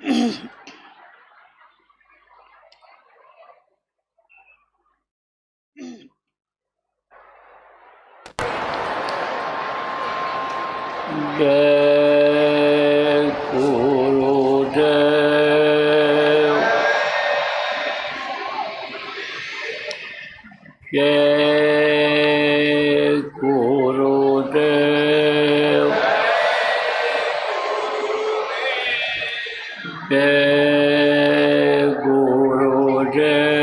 जय गुरुदेव। जय गुरुदेव। जय गुरुदेव।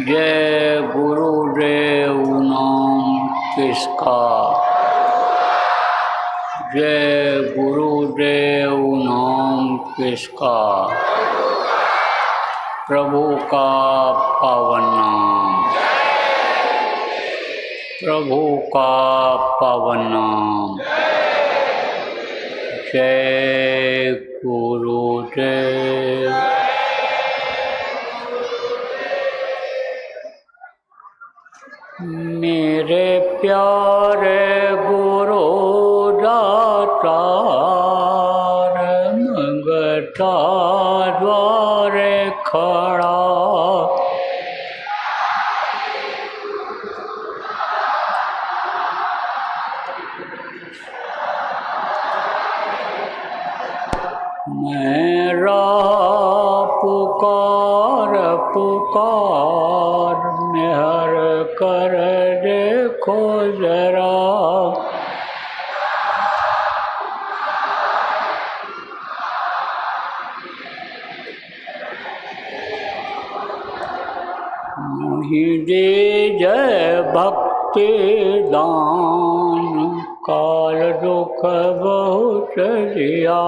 जय गुरुदेव नाम किसका, जय गुरुदेव नाम किसका, प्रभु का पावन नाम, प्रभु का पावन नाम। जय गुरुदेव। मेरे प्यारे गुरु दातार, मंगता द्वारे खड़ा, मेरा पुकार पुकार निहर कर देखो जरा, नहीं दीजय भक्ति दान, काल दुख बहुत दिया,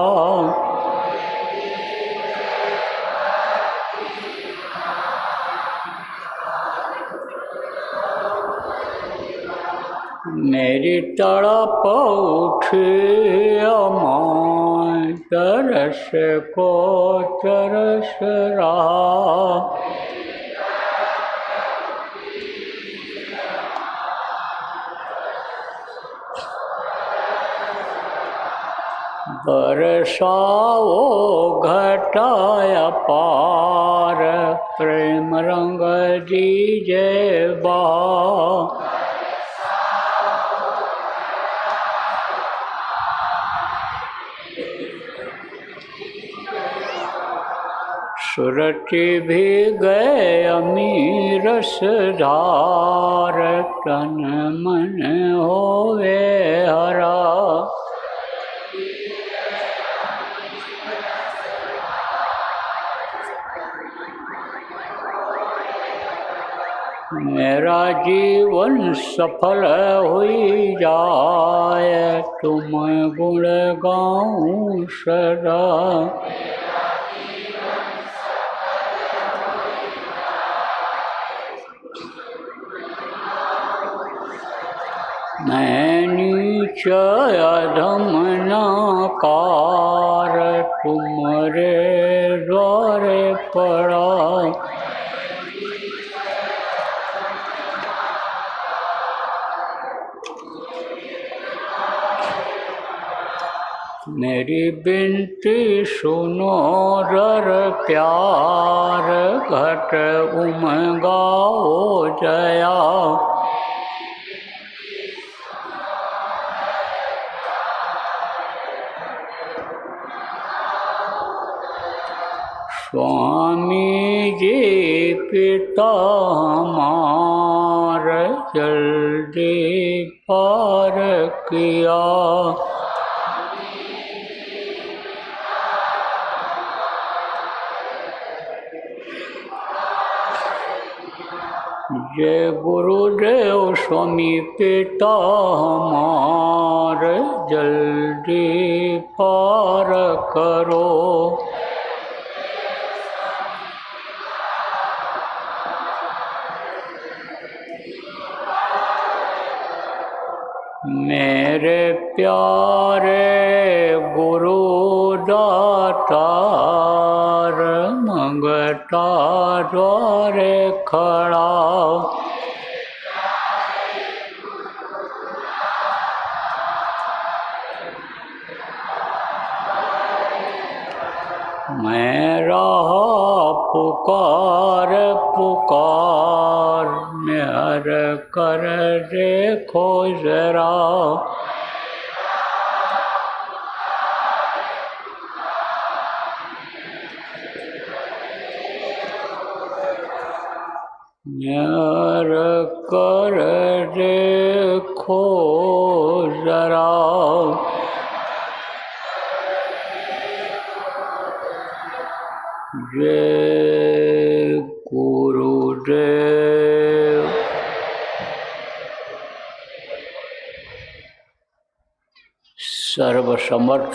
मेरी तड़प उठी अमां, तरस को तरस रहा, बरसाओ घटाया पार, प्रेम रंग दीजे बहा, सुरति भी गए अमीरस धार, तन मन होवे हरा, मेरा जीवन सफल हुई जाए, तुम गुण गाऊं सदा, मैं नीच अधम नाकार, तुम्हारे द्वारे पड़ा, मेरी बिनती सुनो रर प्यार, घट उमगाओ जया, स्वामी जी पिता हमार, जल्दी पार किया, जय गुरुदेव स्वामी पिता हमार, जल्दी पार करो, मेरे प्यारे गुरु दातार, मंगता द्वारे खड़ा, मैं रहा पुकार पुकार, मेहर कर देखो जरा। मेहर कर देखो जरा। जय गुरुदेव। सर्वसमर्थ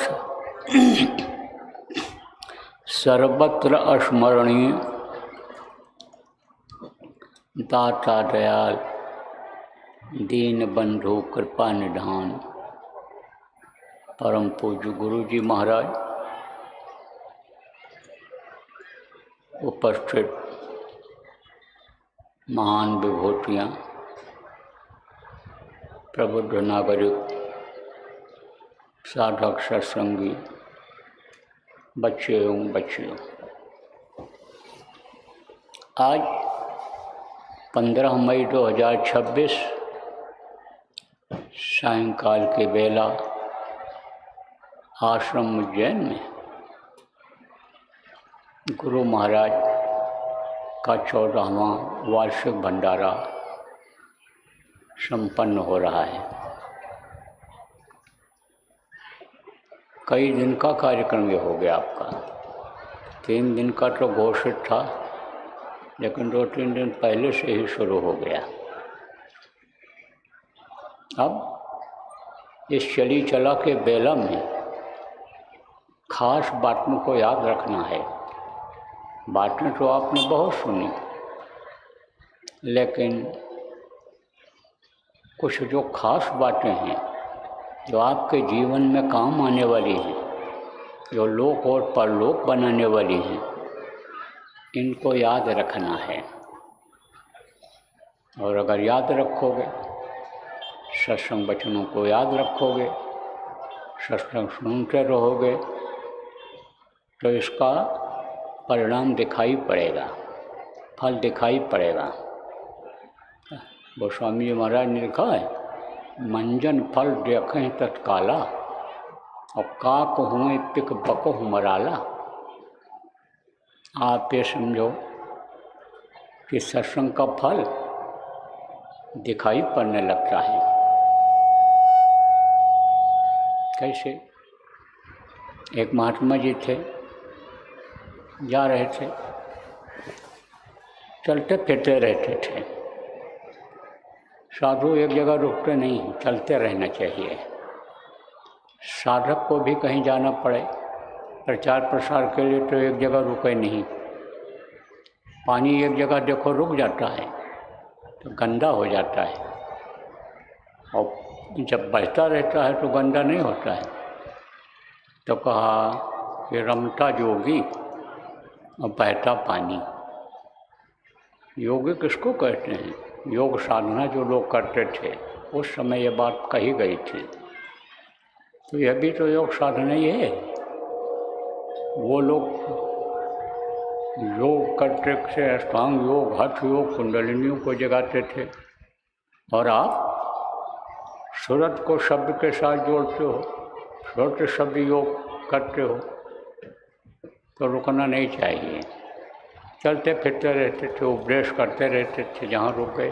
सर्वत्र स्मरणीय दाता दयाल दीन बंधु कृपा निधान परम पूज्य गुरु जी महाराज, उपस्थित महान विभूतियाँ, प्रबुद्ध नागरिक, साधक सत्संगी, बच्चे एवं बच्चियों, आज 15 मई 2026 सायंकाल के बेला आश्रम उज्जैन में गुरु महाराज का 14वां वार्षिक भंडारा संपन्न हो रहा है। कई दिन का कार्यक्रम ये हो गया आपका। 3 दिन का तो घोषित था, लेकिन 2-3 दिन पहले से ही शुरू हो गया। अब इस चली चला के बेला में खास बातों को याद रखना है। बातें तो आपने बहुत सुनी, लेकिन कुछ जो खास बातें हैं जो आपके जीवन में काम आने वाली हैं, जो लोक और परलोक बनाने वाली हैं, इनको याद रखना है। और अगर याद रखोगे, सत्संग वचनों को याद रखोगे, सत्संग सुनते रहोगे, तो इसका परिणाम दिखाई पड़ेगा, फल दिखाई पड़ेगा। गोस्वामी जी महाराज ने लिखा है, मंजन फल देखें तत्काला, और काक हुए पिक बको मराला। आप ये समझो कि सत्संग का फल दिखाई पड़ने लगता है। कैसे? एक महात्मा जी थे, जा रहे थे, चलते फिरते रहते थे। साधु एक जगह रुकते नहीं, चलते रहना चाहिए। साधक को भी कहीं जाना पड़े, प्रचार प्रसार के लिए तो एक जगह रुके नहीं। पानी एक जगह देखो रुक जाता है तो गंदा हो जाता है, और जब बहता रहता है तो गंदा नहीं होता है। तो कहा कि रमता जोगी और बहता पानी। योगी किसको कहते हैं? योग साधना जो लोग करते थे उस समय ये बात कही गई थी। तो यह भी तो योग साधना ही है। वो लोग योग करते थे, अष्टांग योग, हठ योग, कुंडलिनियों को जगाते थे, और आप सूरत को शब्द के साथ जोड़ते हो, सूरत शब्द योग करते हो, तो रुकना नहीं चाहिए। चलते फिरते रहते थे, उपदेश करते रहते थे जहाँ रुके।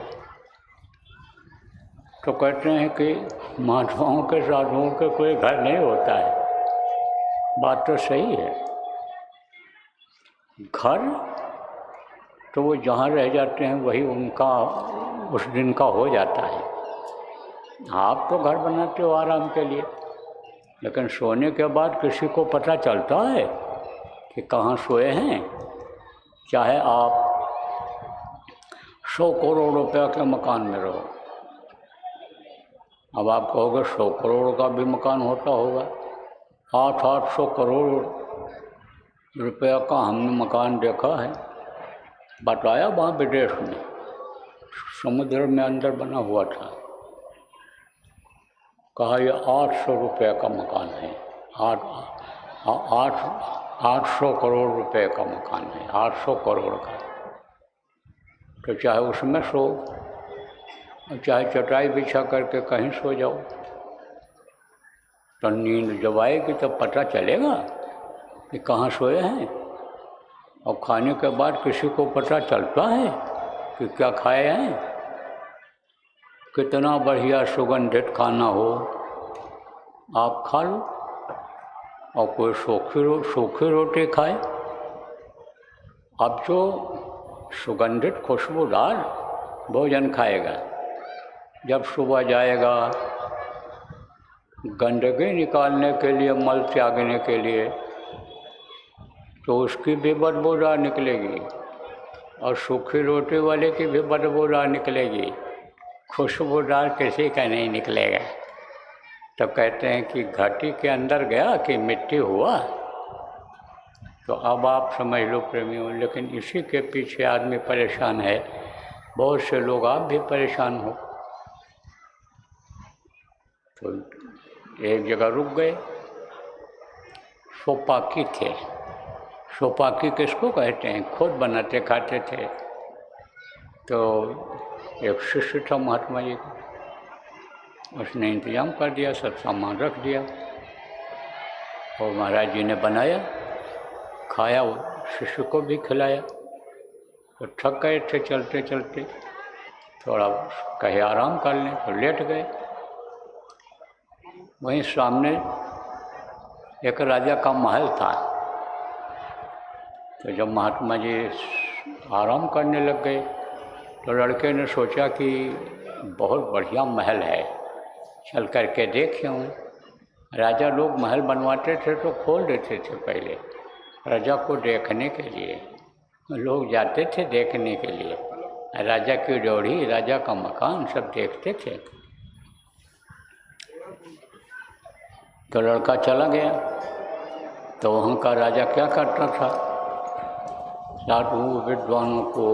तो कहते हैं कि महात्माओं के साधुओं के कोई घर नहीं होता है। बात तो सही है। घर तो वो जहाँ रह जाते हैं वही उनका उस दिन का हो जाता है। आप तो घर बनाते हो आराम के लिए, लेकिन सोने के बाद किसी को पता चलता है कि कहाँ सोए हैं। चाहे आप 100 करोड़ रुपया के मकान में रहो। अब आप कहोगे 100 करोड़ का भी मकान होता होगा। 800 करोड़ रुपया का हमने मकान देखा है, बताया वहाँ विदेश में, समुद्र में अंदर बना हुआ था। कहा ये 800 रुपये का मकान है। 8 800 करोड़ रुपए का मकान है, 800 करोड़ का। तो चाहे उसमें सो, चाहे चटाई बिछा करके कहीं सो जाओ, तो नींद जब आएगी तब पता चलेगा कि कहाँ सोए हैं। और खाने के बाद किसी को पता चलता है कि क्या खाए हैं। कितना बढ़िया सुगंधित खाना हो, आप खा लो, और कोई सूखी रोटी खाए। अब जो सुगंधित खुशबूदार भोजन खाएगा, जब सुबह जाएगा गंदगी निकालने के लिए, मल त्यागने के लिए, तो उसकी भी बदबूदार निकलेगी और सूखी रोटी वाले की भी बदबूदार निकलेगी, खुशबूदार किसी का नहीं निकलेगा। तो कहते हैं कि घाटी के अंदर गया कि मिट्टी हुआ। तो अब आप समझ लो प्रेमियों, लेकिन इसी के पीछे आदमी परेशान है। बहुत से लोग, आप भी परेशान हो। तो एक जगह रुक गए, सोपाकी थे। सोपाकी किसको कहते हैं? खुद बनाते खाते थे। तो एक शिष्य था महात्मा जी का, उसने इंतजाम कर दिया, सब सामान रख दिया, और महाराज जी ने बनाया, खाया, वो शिष्य को भी खिलाया। तो थक गए थे चलते चलते, थोड़ा कहे आराम कर लें, तो लेट गए। वहीं सामने एक राजा का महल था। तो जब महात्मा जी आराम करने लग गए, तो लड़के ने सोचा कि बहुत बढ़िया महल है, चल करके देख आऊं। राजा लोग महल बनवाते थे तो खोल देते थे पहले, राजा को देखने के लिए लोग जाते थे, देखने के लिए राजा की ड्योढ़ी, राजा का मकान सब देखते थे। तो लड़का चला गया। तो वहाँ का राजा क्या करता था, साधु विद्वानों को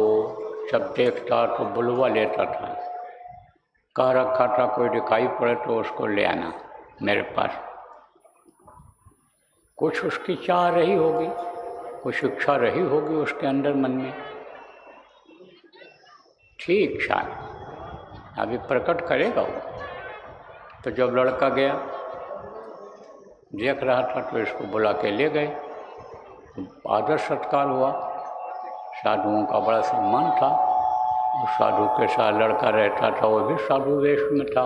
सब देखता तो बुलवा लेता था, कह रखा था कोई दिखाई पड़े तो उसको ले आना मेरे पास। कुछ उसकी चाह रही होगी, कुछ इच्छा रही होगी उसके अंदर मन में, ठीक इच्छा अभी प्रकट करेगा वो। तो जब लड़का गया, देख रहा था, तो इसको बुला के ले गए। आदर सत्कार हुआ, साधुओं का बड़ा सम्मान था। और साधु के साथ लड़का रहता था, वो भी साधु वेश में था।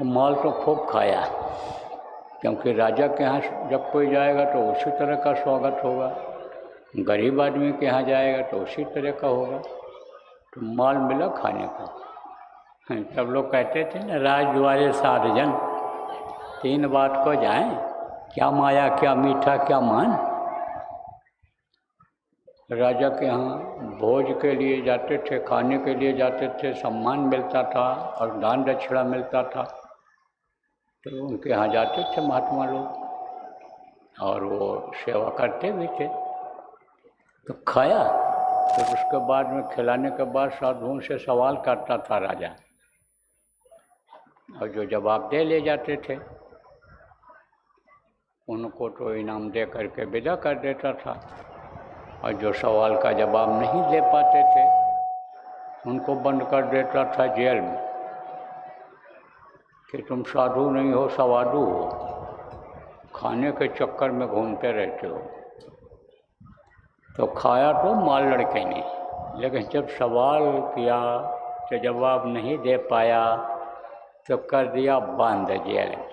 माल तो खूब खाया, क्योंकि राजा के यहाँ जब कोई जाएगा तो उसी तरह का स्वागत होगा, गरीब आदमी के यहाँ जाएगा तो उसी तरह का होगा। तो माल मिला खाने का। सब लोग कहते थे ना, राजद्वारे साधजन, 3 बात को जाएं, क्या माया, क्या मीठा, क्या मान। राजा के यहाँ भोज के लिए जाते थे, खाने के लिए जाते थे, सम्मान मिलता था और दान दक्षिणा मिलता था। तो उनके यहाँ जाते थे महात्मा लोग, और वो सेवा करते भी थे। तो खाया, तो उसके बाद में खिलाने के बाद साधुओं से सवाल करता था राजा, और जो जवाब दे ले जाते थे उनको तो इनाम दे करके विदा कर देता था, और जो सवाल का जवाब नहीं दे पाते थे उनको बंद कर देता था जेल में, कि तुम साधु नहीं हो, सवादु हो, खाने के चक्कर में घूमते रहते हो। तो खाया तो माल लड़के ने, लेकिन जब सवाल किया तो जवाब नहीं दे पाया, तो कर दिया बंद जेल में।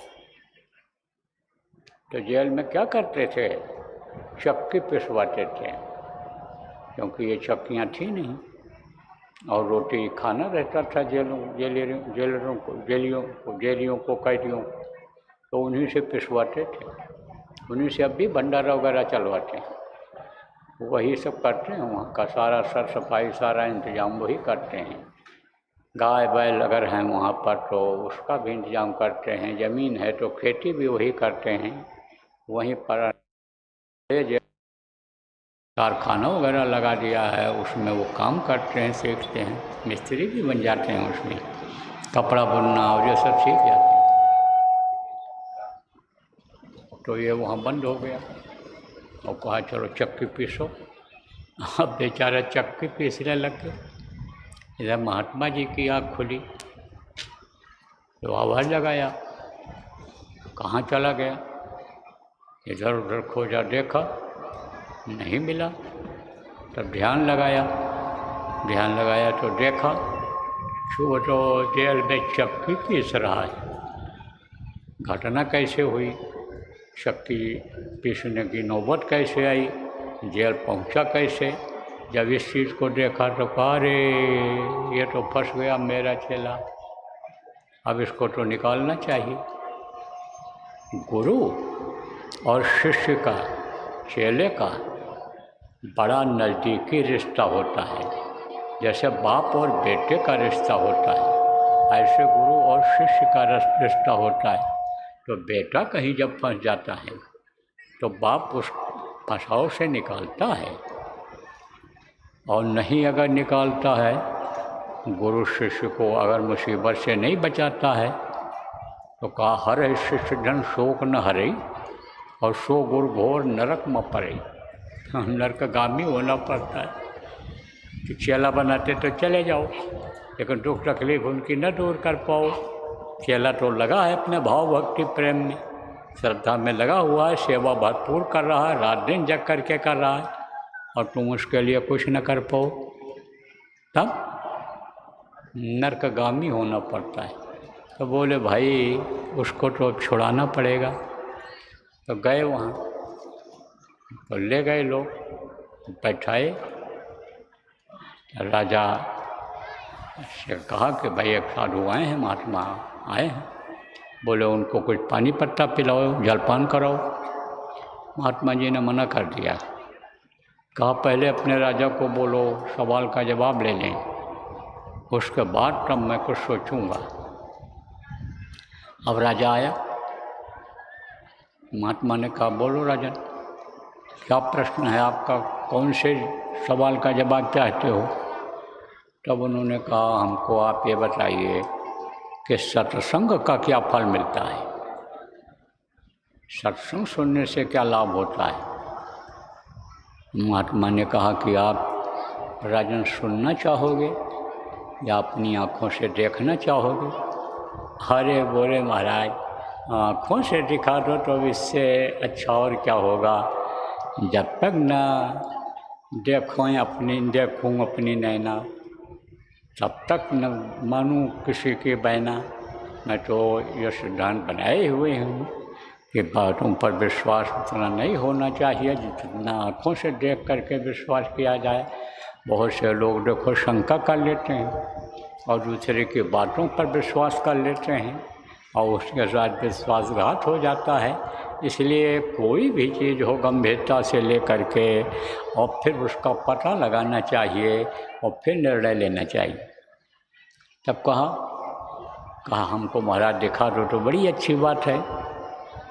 तो जेल में क्या करते थे, चक्की पिसवाते थे, क्योंकि ये चक्कियाँ थी नहीं, और रोटी खाना रहता था जेलियों को, कैदियों, तो उन्हीं से पिसवाते थे, उन्हीं से अब भी भंडारा वगैरह चलवाते हैं, वही सब करते हैं। वहाँ का सारा सर सफाई, सारा इंतजाम वही करते हैं। गाय बैल अगर हैं वहाँ पर तो उसका भी इंतजाम करते हैं, ज़मीन है तो खेती भी वही करते हैं। वहीं पर कारखाना वगैरह लगा दिया है, उसमें वो काम करते हैं, सीखते हैं, मिस्त्री भी बन जाते हैं, उसमें कपड़ा बुनना और ये सब सीख जाते हैं। तो ये वहाँ बंद हो गया और कहा चलो चक्की पीसो। अब बेचारा चक्की पीसने लग गए। इधर महात्मा जी की आँख खुली तो आवाज़ लगाया, कहाँ चला गया? इधर उधर खोजा, देखा नहीं मिला। तब ध्यान लगाया तो देखा छोटो जेल में चक्की पीस रहा है। घटना कैसे हुई, चक्की पीसने की नौबत कैसे आई, जेल पहुंचा कैसे? जब इस चीज़ को देखा तो कहा अरे ये तो फंस गया मेरा चेला, अब इसको तो निकालना चाहिए। गुरु और शिष्य का, चेले का बड़ा नज़दीकी रिश्ता होता है। जैसे बाप और बेटे का रिश्ता होता है, ऐसे गुरु और शिष्य का रिश्ता होता है। तो बेटा कहीं जब फंस जाता है तो बाप उस फंसाव से निकालता है, और नहीं अगर निकालता है, गुरु शिष्य को अगर मुसीबत से नहीं बचाता है तो कहा हरे शिष्य जन शोक न हरे और सो गुरु घोर नरक में पड़े। नरकगामी होना पड़ता है कि चेला बनाते तो चले जाओ, लेकिन दुख तकलीफ उनकी न दूर कर पाओ। चेला तो लगा है अपने भाव भक्ति प्रेम में, श्रद्धा में लगा हुआ है, सेवा भरपूर कर रहा है, रात दिन जग करके कर रहा है, और तुम उसके लिए कुछ न कर पाओ, तब नरकगामी होना पड़ता है। तो बोले भाई उसको तो छुड़ाना पड़ेगा। तो गए वहाँ, तो ले गए लोग, बैठाए। राजा से कहा कि भाई एक साधु आए हैं, महात्मा आए हैं, बोले उनको कुछ पानी पत्ता पिलाओ, जलपान कराओ। महात्मा जी ने मना कर दिया, कहा पहले अपने राजा को बोलो, सवाल का जवाब ले लें, उसके बाद तब मैं कुछ सोचूंगा। अब राजा आया, महात्मा ने कहा बोलो राजन, क्या प्रश्न है आपका, कौन से सवाल का जवाब चाहते हो? तब उन्होंने कहा हमको आप ये बताइए कि सत्संग का क्या फल मिलता है, सत्संग सुनने से क्या लाभ होता है? महात्मा ने कहा कि आप राजन सुनना चाहोगे या अपनी आँखों से देखना चाहोगे? अरे बोले महाराज आँखों से दिखा दो तो इससे अच्छा और क्या होगा, जब तक ना देखूँ अपनी नैना, तब तक न मानूँ किसी की बहना। मैं तो ये सिद्धांत बनाए हुए हूँ कि बातों पर विश्वास उतना नहीं होना चाहिए जितना आँखों से देख करके विश्वास किया जाए। बहुत से लोग देखो शंका कर लेते हैं और दूसरे की बातों पर विश्वास कर लेते हैं और उसके साथ विश्वासघात हो जाता है। इसलिए कोई भी चीज़ हो गंभीरता से लेकर के और फिर उसका पता लगाना चाहिए और फिर निर्णय लेना चाहिए। तब कहा हमको महाराज दिखा दो तो बड़ी अच्छी बात है।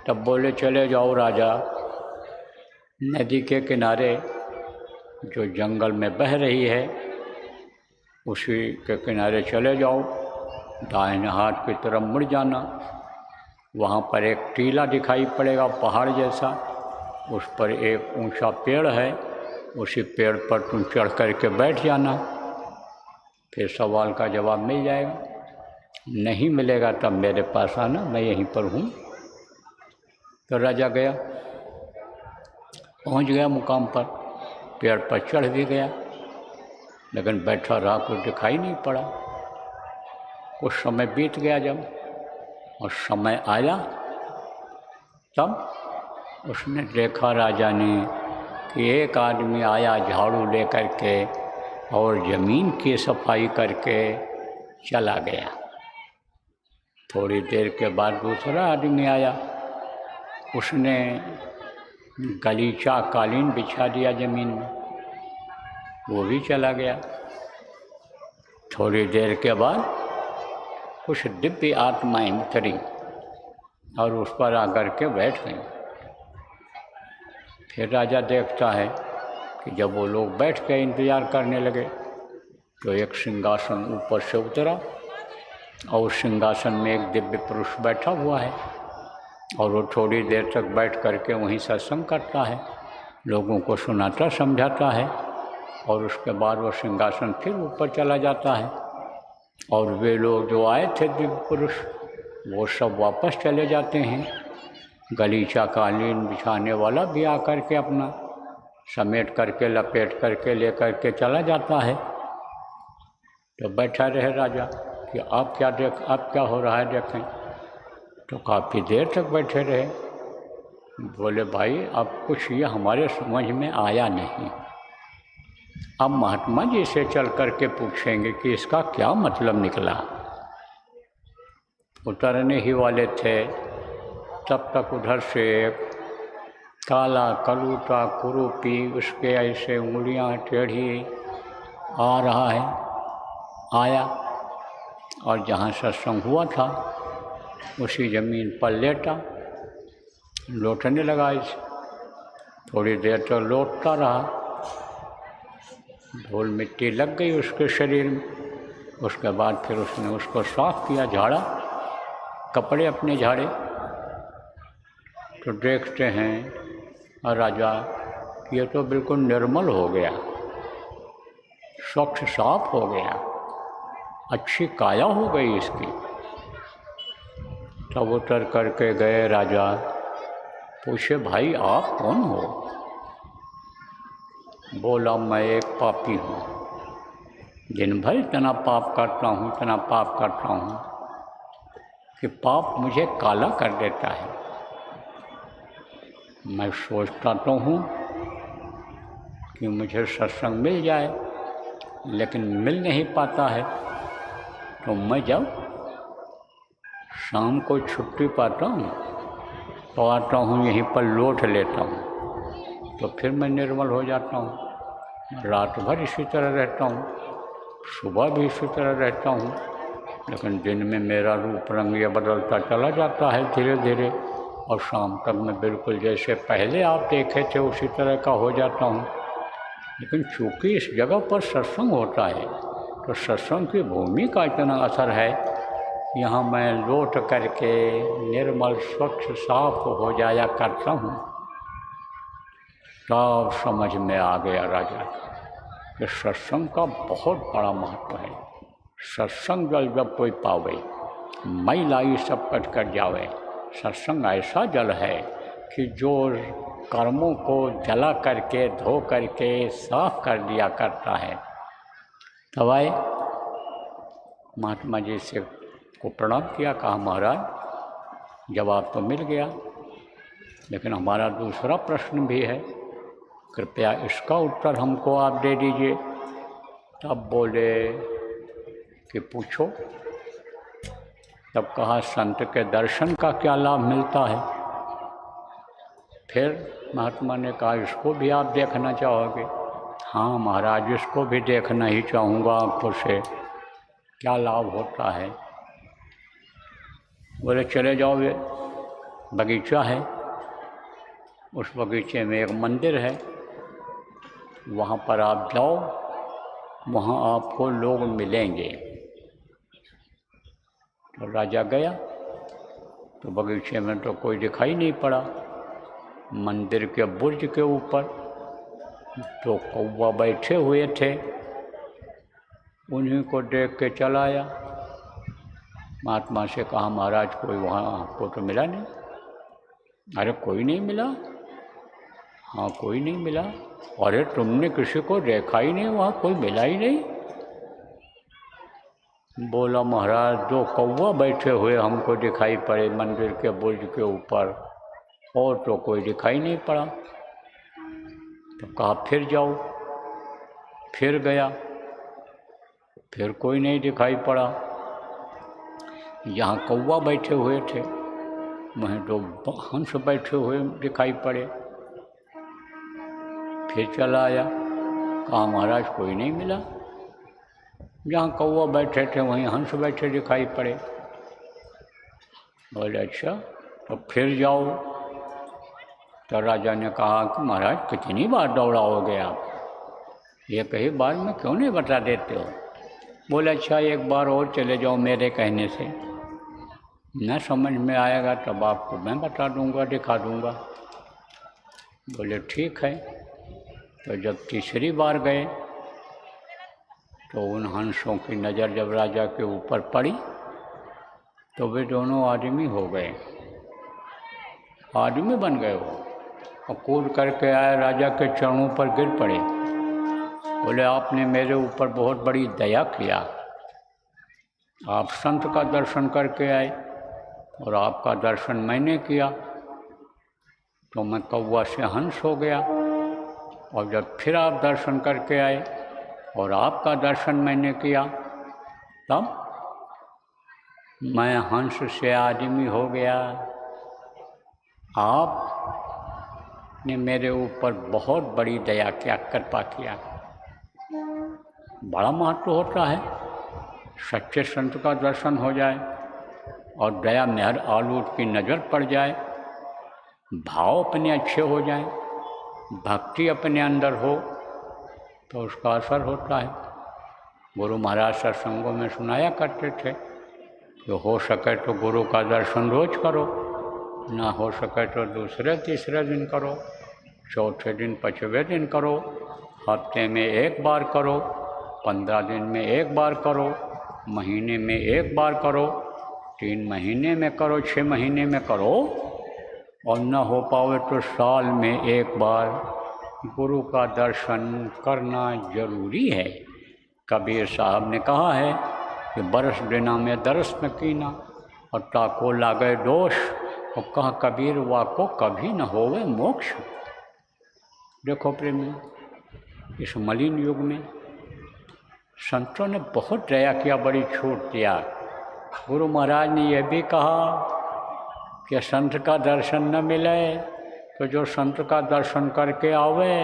तब बोले चले जाओ राजा, नदी के किनारे जो जंगल में बह रही है उसी के किनारे चले जाओ, दाहिने हाथ की तरफ मुड़ जाना, वहाँ पर एक टीला दिखाई पड़ेगा पहाड़ जैसा, उस पर एक ऊंचा पेड़ है, उसी पेड़ पर तुम चढ़ कर के बैठ जाना, फिर सवाल का जवाब मिल जाएगा। नहीं मिलेगा तब मेरे पास आना, मैं यहीं पर हूँ। तो राजा गया, पहुँच गया मुकाम पर, पेड़ पर चढ़ भी गया, लेकिन बैठा रहा, कुछ दिखाई नहीं पड़ा। कुछ समय बीत गया जब और समय आया तब उसने देखा राजा ने कि एक आदमी आया झाड़ू लेकर के और ज़मीन की सफाई करके चला गया। थोड़ी देर के बाद दूसरा आदमी आया, उसने गलीचा कालीन बिछा दिया ज़मीन में, वो भी चला गया। थोड़ी देर के बाद कुछ दिव्य आत्माएं उतरी और उस पर आकर के बैठ गई। फिर राजा देखता है कि जब वो लोग बैठ के इंतज़ार करने लगे तो एक सिंहासन ऊपर से उतरा और उस सिंहासन में एक दिव्य पुरुष बैठा हुआ है। और वो थोड़ी देर तक बैठ करके वहीं सत्संग करता है, लोगों को सुनाता समझाता है, और उसके बाद वो सिंहासन फिर ऊपर चला जाता है। और वे लोग जो आए थे दिव्य पुरुष, वो सब वापस चले जाते हैं। गलीचा कालीन बिछाने वाला भी आकर के अपना समेट करके लपेट करके ले करके चला जाता है। तो बैठा रहे राजा कि आप क्या हो रहा है देखें। तो काफ़ी देर तक बैठे रहे। बोले भाई अब कुछ ये हमारे समझ में आया नहीं, अब महात्मा जी से चल करके पूछेंगे कि इसका क्या मतलब निकला। उतरने ही वाले थे तब तक उधर से काला कलूटा कुरूपी उसके ऐसे उंगलियां टेढ़ी आ रहा है, आया और जहाँ सत्संग हुआ था उसी ज़मीन पर लेटा, लौटने लगा। इस थोड़ी देर तो लौटता रहा, धूल मिट्टी लग गई उसके शरीर में। उसके बाद फिर उसने उसको साफ किया, झाड़ा, कपड़े अपने झाड़े। तो देखते हैं राजा ये तो बिल्कुल निर्मल हो गया, स्वच्छ साफ हो गया, अच्छी काया हो गई इसकी। तब उतर करके गए राजा, पूछे भाई आप कौन हो। बोला मैं एक पापी हूँ, दिन भर इतना पाप करता हूँ, इतना पाप करता हूँ कि पाप मुझे काला कर देता है। मैं सोचता तो हूँ कि मुझे सत्संग मिल जाए, लेकिन मिल नहीं पाता है। तो मैं जब शाम को छुट्टी पाता हूँ तो आता हूँ यहीं पर लौट लेता हूँ, तो फिर मैं निर्मल हो जाता हूँ। रात भर इसी तरह रहता हूँ, सुबह भी इसी तरह रहता हूँ, लेकिन दिन में मेरा रूप रंग ये बदलता चला जाता है धीरे धीरे, और शाम तक मैं बिल्कुल जैसे पहले आप देखे थे उसी तरह का हो जाता हूँ। लेकिन चूँकि इस जगह पर सत्संग होता है तो सत्संग की भूमि का इतना असर है, यहाँ मैं लौट करके निर्मल स्वच्छ साफ हो जाया करता हूँ। तब समझ में आ गया राजा कि सत्संग का बहुत बड़ा महत्व है। सत्संग जल जब कोई पावे, मैं लाई सब कट कर जावे। सत्संग ऐसा जल है कि जो कर्मों को जला करके धो करके साफ कर दिया करता है। तब आए महात्मा जी से को प्रणाम किया, कहा महाराज जवाब तो मिल गया, लेकिन हमारा दूसरा प्रश्न भी है, कृपया इसका उत्तर हमको आप दे दीजिए। तब बोले कि पूछो। तब कहा संत के दर्शन का क्या लाभ मिलता है। फिर महात्मा ने कहा इसको भी आप देखना चाहोगे। हाँ महाराज इसको भी देखना ही चाहूँगा आँखों से, क्या लाभ होता है। बोले चले जाओ, ये बगीचा है, उस बगीचे में एक मंदिर है, वहाँ पर आप जाओ, वहाँ आपको लोग मिलेंगे। तो राजा गया तो बगीचे में तो कोई दिखाई नहीं पड़ा। मंदिर के बुर्ज के ऊपर तो कौवा बैठे हुए थे, उन्हीं को देख के चला आया। महात्मा से कहा महाराज कोई वहाँ आपको तो मिला नहीं। अरे कोई नहीं मिला। हाँ कोई नहीं मिला। अरे तुमने किसी को देखा ही नहीं, वहाँ कोई मिला ही नहीं। बोला महाराज दो कौवा बैठे हुए हमको दिखाई पड़े मंदिर के बुर्ज के ऊपर, और तो कोई दिखाई नहीं पड़ा। तो कहा फिर जाओ। फिर गया, फिर कोई नहीं दिखाई पड़ा। यहाँ कौवा बैठे हुए थे, वहीं तो हंस बैठे हुए दिखाई पड़े। फिर चला आया, कहा महाराज कोई नहीं मिला। जहाँ कौवा बैठे थे वहीं हंस बैठे दिखाई पड़े। बोले अच्छा तो फिर जाओ। तो राजा ने कहा कि महाराज कितनी बार दौड़ाओगे आप, ये कई बार में क्यों नहीं बता देते हो। बोले अच्छा एक बार और चले जाओ मेरे कहने से। न समझ में आएगा तब आपको मैं बता दूंगा, दिखा दूंगा। बोले ठीक है। तो जब तीसरी बार गए तो उन हंसों की नज़र जब राजा के ऊपर पड़ी तो वे दोनों आदमी हो गए, आदमी बन गए वो, और कूद करके आए राजा के चरणों पर गिर पड़े। बोले आपने मेरे ऊपर बहुत बड़ी दया किया, आप संत का दर्शन करके आए और आपका दर्शन मैंने किया तो मैं कौवा से हंस हो गया, और जब फिर आप दर्शन करके आए और आपका दर्शन मैंने किया तब मैं हंस से आदमी हो गया। आपने मेरे ऊपर बहुत बड़ी दया किया, कृपा किया। बड़ा महत्व होता है सच्चे संत का दर्शन हो जाए और दया मेहर आलूट की नज़र पड़ जाए, भाव अपने अच्छे हो जाए, भक्ति अपने अंदर हो तो उसका असर होता है। गुरु महाराज सत्संगों में सुनाया करते थे कि हो सके तो गुरु का दर्शन रोज करो, ना हो सके तो दूसरे तीसरे दिन करो, चौथे दिन पाँचवें दिन करो, हफ्ते में एक बार करो, 15 दिन में एक बार करो, महीने में एक बार करो, 3 महीने में करो, 6 महीने में करो, और न हो पावे तो साल में एक बार गुरु का दर्शन करना जरूरी है। कबीर साहब ने कहा है कि बरस देना में दरस न कीना और ताको लागे दोष, और कहा कबीर वाको कभी न होवे मोक्ष। देखो प्रेमी, इस मलिन युग में संतों ने बहुत दया किया, बड़ी छूट दिया। गुरु महाराज ने यह भी कहा कि संत का दर्शन न मिले तो जो संत का दर्शन करके आवे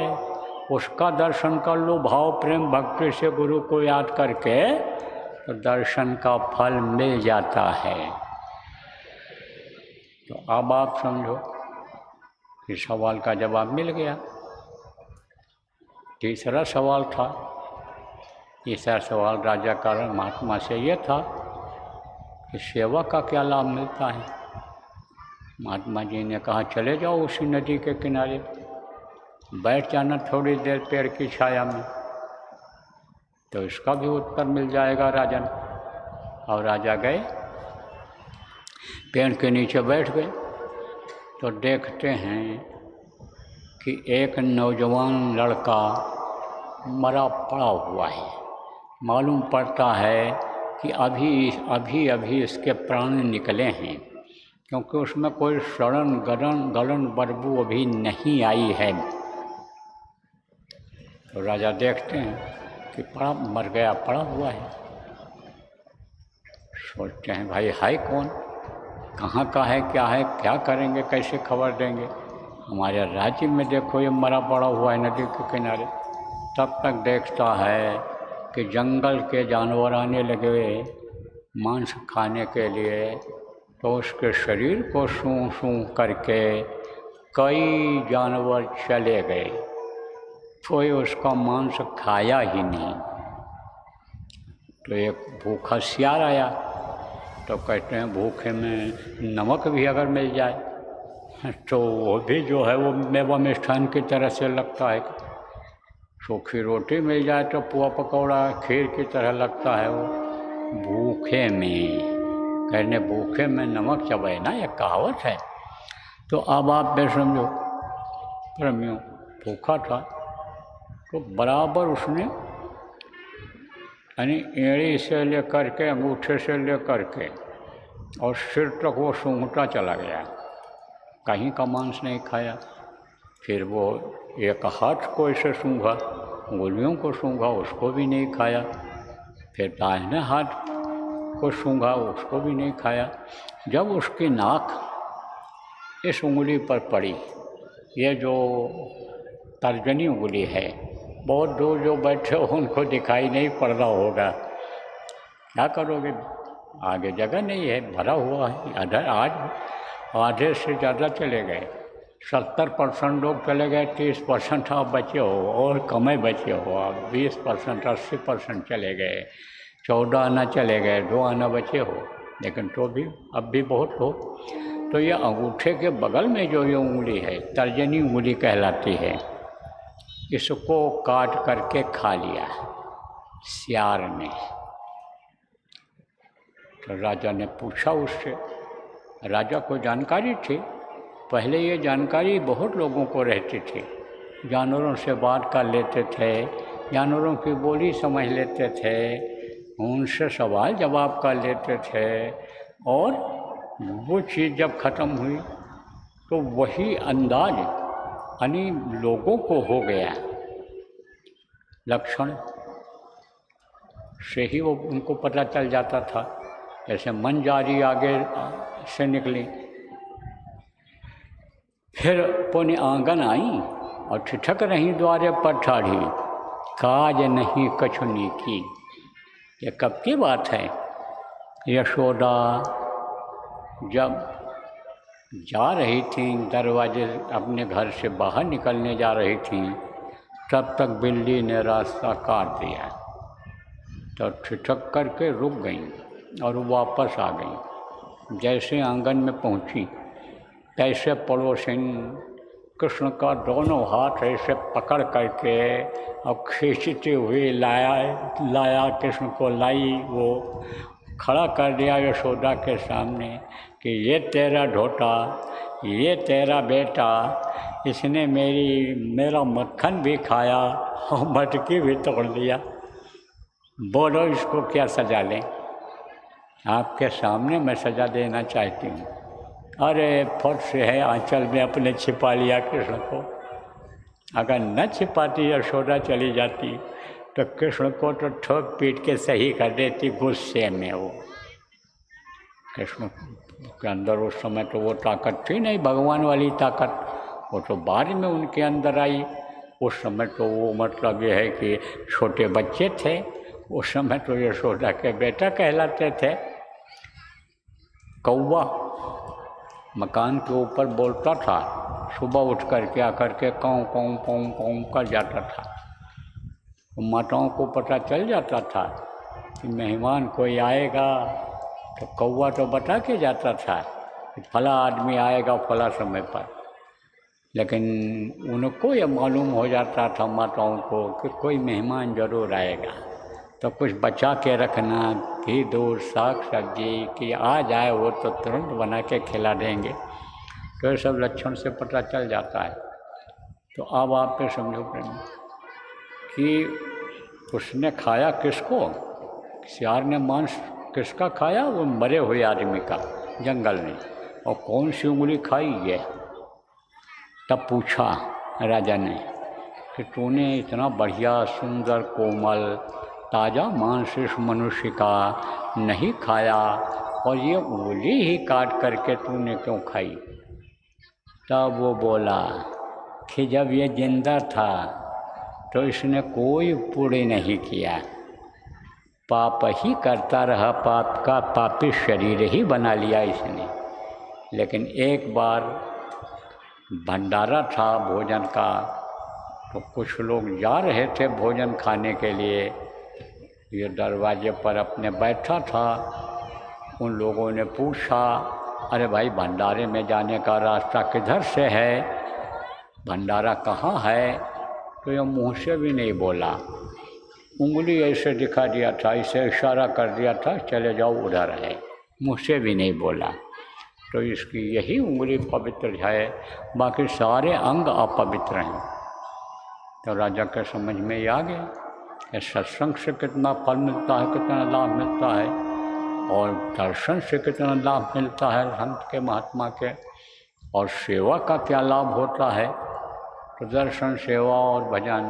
उसका दर्शन कर लो, भाव प्रेम भक्ति से गुरु को याद करके, तो दर्शन का फल मिल जाता है। तो अब आप समझो कि सवाल का जवाब मिल गया। तीसरा सवाल था, तीसरा सवाल राजा का महात्मा से ये था कि सेवा का क्या लाभ मिलता है। महात्मा जी ने कहा चले जाओ उसी नदी के किनारे, बैठ जाना थोड़ी देर पेड़ की छाया में, तो इसका भी उत्तर मिल जाएगा राजन। और राजा गए, पेड़ के नीचे बैठ गए, तो देखते हैं कि एक नौजवान लड़का मरा पड़ा हुआ है। मालूम पड़ता है कि अभी इसके प्राण निकले हैं, क्योंकि उसमें कोई सड़न गलन बदबू अभी नहीं आई है। तो राजा देखते हैं कि मर गया पड़ा हुआ है। सोचते हैं भाई है कौन, कहाँ का है, क्या करेंगे, कैसे खबर देंगे। हमारे राज्य में देखो ये मरा पड़ा हुआ है नदी के किनारे। तब तक देखता है कि जंगल के जानवर आने लगे मांस खाने के लिए, तो उसके शरीर को सूं सूं करके कई जानवर चले गए, कोई उसका मांस खाया ही नहीं। तो एक भूखा सियार आया, तो कहते हैं भूखे में नमक भी अगर मिल जाए तो वो भी जो है वो मेवा मिष्ठान की तरह से लगता है। सूखी रोटी मिल जाए तो पुआ पकौड़ा खीर की तरह लगता है वो। भूखे में, कहने भूखे में नमक चबाए ना, यह कहावत है। तो अब आप समझो प्रेमियों, भूखा था तो बराबर उसने यानी एड़ी से लेकर के अंगूठे से लेकर के और सिर तक वो सूंघता चला गया, कहीं का मांस नहीं खाया। फिर वो एक हाथ को ऐसे सूंघा, उंगलियों को सूंघा, उसको भी नहीं खाया। फिर दाहिने हाथ को सूंघा, उसको भी नहीं खाया। जब उसकी नाक इस उंगली पर पड़ी, ये जो तर्जनी उंगली है, बहुत दूर जो बैठे हो उनको दिखाई नहीं पड़ रहा होगा, क्या करोगे, आगे जगह नहीं है, भरा हुआ है। आज आधे से ज़्यादा चले गए, 70% लोग चले गए, 30% आप बचे हो और कम बचे हो आप, 20% 80% चले गए, 14 आना चले गए, 2 आना बचे हो, लेकिन तो भी अब भी बहुत हो। तो ये अंगूठे के बगल में जो ये उंगली है, तर्जनी उंगली कहलाती है, इसको काट करके खा लिया सियार ने। तो राजा ने पूछा उससे, राजा को जानकारी थी, पहले ये जानकारी बहुत लोगों को रहती थी, जानवरों से बात कर लेते थे, जानवरों की बोली समझ लेते थे, उनसे सवाल जवाब कर लेते थे, और वो चीज़ जब ख़त्म हुई तो वही अंदाज यानी लोगों को हो गया, लक्षण से ही वो उनको पता चल जाता था। जैसे मंजारी आगे से निकली, फिर पुण्य आंगन आई और ठिठक रही द्वारे पर ठाढ़ी, काज नहीं कछुनी की। ये कब की बात है? यशोदा जब जा रही थी, दरवाजे अपने घर से बाहर निकलने जा रही थी, तब तक बिल्ली ने रास्ता काट दिया। तो ठिठक करके रुक गई और वापस आ गई। जैसे आंगन में पहुंची, तैसे पड़ोसिन कृष्ण का दोनों हाथ ऐसे पकड़ करके और खींचते हुए लाया कृष्ण को, लाई, वो खड़ा कर दिया यशोदा के सामने कि ये तेरा ढोटा, ये तेरा बेटा, इसने मेरा मक्खन भी खाया और मटकी भी तोड़ दिया। बोलो इसको क्या सजा लें? आपके सामने मैं सजा देना चाहती हूँ। अरे फट से है आंचल में अपने छिपा लिया कृष्ण को। अगर न छिपाती यशोदा चली जाती तो कृष्ण को तो ठोक पीट के सही कर देती गुस्से में। वो कृष्ण के अंदर उस समय तो वो ताकत थी नहीं, भगवान वाली ताकत, वो तो बाद में उनके अंदर आई। उस समय तो वो मतलब ये है कि छोटे बच्चे थे, उस समय तो यशोदा के बेटा कहलाते थे। कौवा मकान के ऊपर बोलता था, सुबह उठ करके आकर के काऊ काऊ काऊ काऊ कर जाता था। माताओं को पता चल जाता था कि मेहमान कोई आएगा, तो कौवा तो बता के जाता था कि फला आदमी आएगा फला समय पर। लेकिन उनको ये मालूम हो जाता था माताओं को कि कोई मेहमान ज़रूर आएगा, तो कुछ बचा के रखना, घी दूध साग सब्जी कि आ जाए वो तो तुरंत बना के खिला देंगे। तो ये सब लक्षण से पता चल जाता है। तो अब आप पे समझो प्रेम कि उसने खाया किसको? सियार ने मांस किसका खाया? वो मरे हुए आदमी का, जंगल में। और कौन सी उंगली खाई ये? तब पूछा राजा ने कि तूने इतना बढ़िया सुंदर कोमल ताज़ा मांस इस मनुष्य का नहीं खाया और ये उंगली ही काट करके तूने क्यों खाई? तब वो बोला कि जब ये जिंदा था तो इसने कोई पुण्य नहीं किया, पाप ही करता रहा, पाप का पापी शरीर ही बना लिया इसने। लेकिन एक बार भंडारा था भोजन का, तो कुछ लोग जा रहे थे भोजन खाने के लिए, ये दरवाजे पर अपने बैठा था। उन लोगों ने पूछा, अरे भाई भंडारे में जाने का रास्ता किधर से है, भंडारा कहाँ है? तो ये मुँह से भी नहीं बोला, उंगली ऐसे दिखा दिया था, इसे इशारा कर दिया था चले जाओ उधर है, मुँह से भी नहीं बोला। तो इसकी यही उंगली पवित्र है, बाकी सारे अंग अपवित्र हैं। तो राजा के समझ में ही आ गया कि सत्संग से कितना फल मिलता है, कितना लाभ मिलता है, और दर्शन से कितना लाभ मिलता है संत के महात्मा के, और सेवा का क्या लाभ होता है। तो दर्शन, सेवा और भजन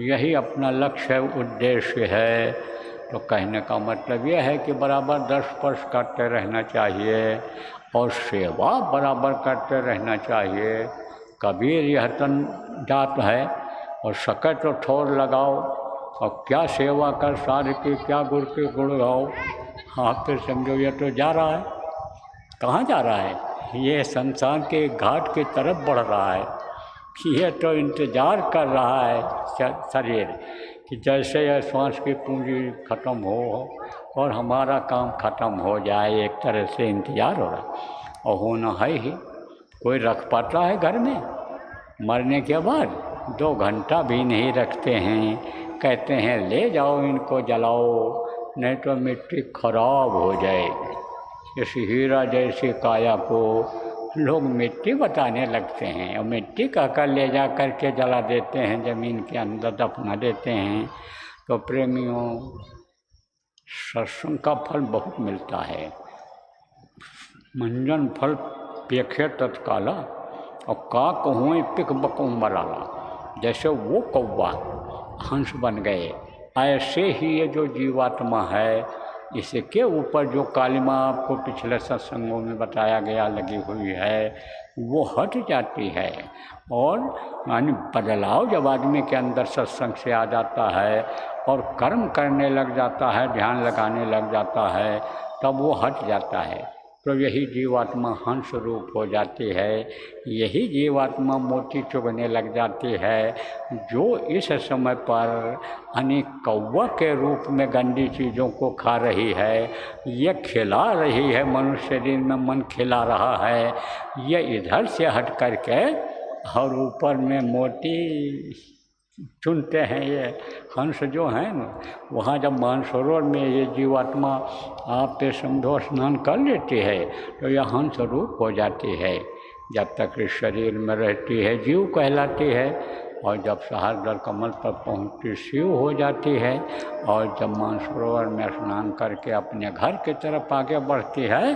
यही अपना लक्ष्य है, उद्देश्य है। तो कहने का मतलब यह है कि बराबर दर्श स्पर्श करते रहना चाहिए और सेवा बराबर करते रहना चाहिए। कबीर यह तन जात है और सके तो ठोर लगाओ, और क्या सेवा कर सार की, क्या गुर के गुण गाओ। हाँ तो समझो ये तो जा रहा है, कहाँ जा रहा है? ये संसार के घाट की तरफ बढ़ रहा है। ये तो इंतज़ार कर रहा है शरीर कि जैसे यह श्वास की पूंजी खत्म हो और हमारा काम ख़त्म हो जाए, एक तरह से इंतज़ार हो रहा और होना है ही। कोई रख पाता है घर में? मरने के बाद 2 घंटा भी नहीं रखते हैं, कहते हैं ले जाओ इनको जलाओ, नहीं तो मिट्टी खराब हो जाएगी। इस हीरा जैसी काया को लोग मिट्टी बताने लगते हैं और मिट्टी कहकर ले जा कर के जला देते हैं, ज़मीन के अंदर दफना देते हैं। तो प्रेमियों, सत्संग का फल बहुत मिलता है। मंजन फल पेखे तत्काला और का कहूँ पिक बकूँ मराला। जैसे वो कौवा हंस बन गए, ऐसे ही ये जो जीवात्मा है, इसके ऊपर जो कालिमा आपको पिछले सत्संगों में बताया गया लगी हुई है, वो हट जाती है। और यानी बदलाव जब आदमी के अंदर सत्संग से आ जाता है और कर्म करने लग जाता है, ध्यान लगाने लग जाता है, तब वो हट जाता है। तो यही जीवात्मा हंस रूप हो जाती है, यही जीवात्मा मोती चुगने लग जाती है, जो इस समय पर यानी कौवा के रूप में गंदी चीज़ों को खा रही है, ये खिला रही है, मनुष्य शरीर में मन खिला रहा है, ये इधर से हट कर के और ऊपर में मोती चुनते हैं। ये हंस जो हैं ना, वहाँ जब मानसरोवर में ये जीवात्मा आप पे समझो स्नान कर लेती है, तो यह हंस रूप हो जाती है। जब तक इस शरीर में रहती है जीव कहलाती है, और जब सहस्र कमल पर पहुँचती शिव हो जाती है, और जब मानसरोवर में स्नान करके अपने घर की तरफ आगे बढ़ती है,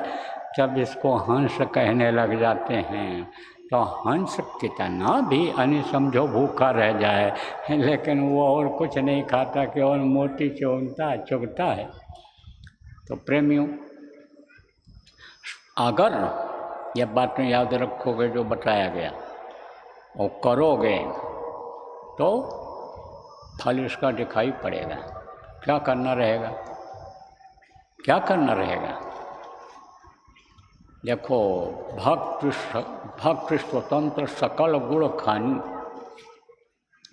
जब इसको हंस कहने लग जाते हैं। तो हंस कितना भी यानी समझो भूखा रह जाए, लेकिन वो और कुछ नहीं खाता कि और मोती चुगता है। तो प्रेमियों, अगर ये बातें याद रखोगे जो बताया गया और करोगे, तो फल इसका दिखाई पड़ेगा। क्या करना रहेगा? क्या करना रहेगा? देखो, भक्त स्वतंत्र सकल गुण खानी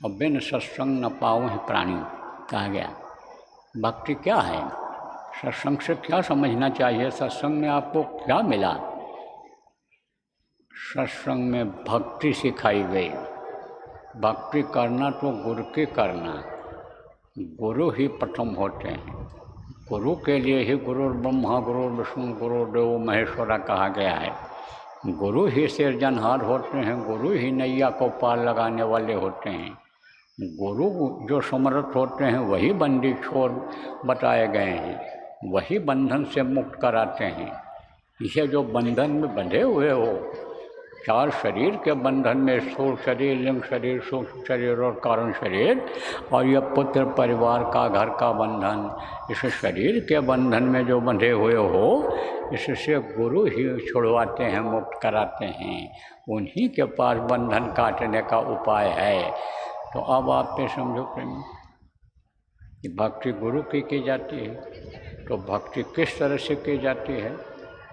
और बिन सत्संग न पाऊँ है प्राणी, कहा गया। भक्ति क्या है? सत्संग से क्या समझना चाहिए? सत्संग में आपको क्या मिला? सत्संग में भक्ति सिखाई गई। भक्ति करना तो गुरु की करना, गुरु ही प्रथम होते हैं। गुरु के लिए ही गुरु ब्रह्मा गुरु विष्णु गुरु देव महेश्वरा कहा गया है। गुरु ही सिरजनहार होते हैं, गुरु ही नैया को पार लगाने वाले होते हैं। गुरु जो समर्थ होते हैं वही बंदी छोड़ बताए गए हैं, वही बंधन से मुक्त कराते हैं। इसे जो बंधन में बंधे हुए हो, 4 शरीर के बंधन में, स्थूल शरीर, लिंग शरीर, सूक्ष्म शरीर और कारण शरीर, और यह पुत्र परिवार का घर का बंधन, इस शरीर के बंधन में जो बंधे हुए हो, इससे गुरु ही छुड़वाते हैं, मुक्त कराते हैं। उन्हीं के पास बंधन काटने का उपाय है। तो अब आप पे समझो प्रेमी कि भक्ति गुरु की जाती है। तो भक्ति किस तरह से की जाती है?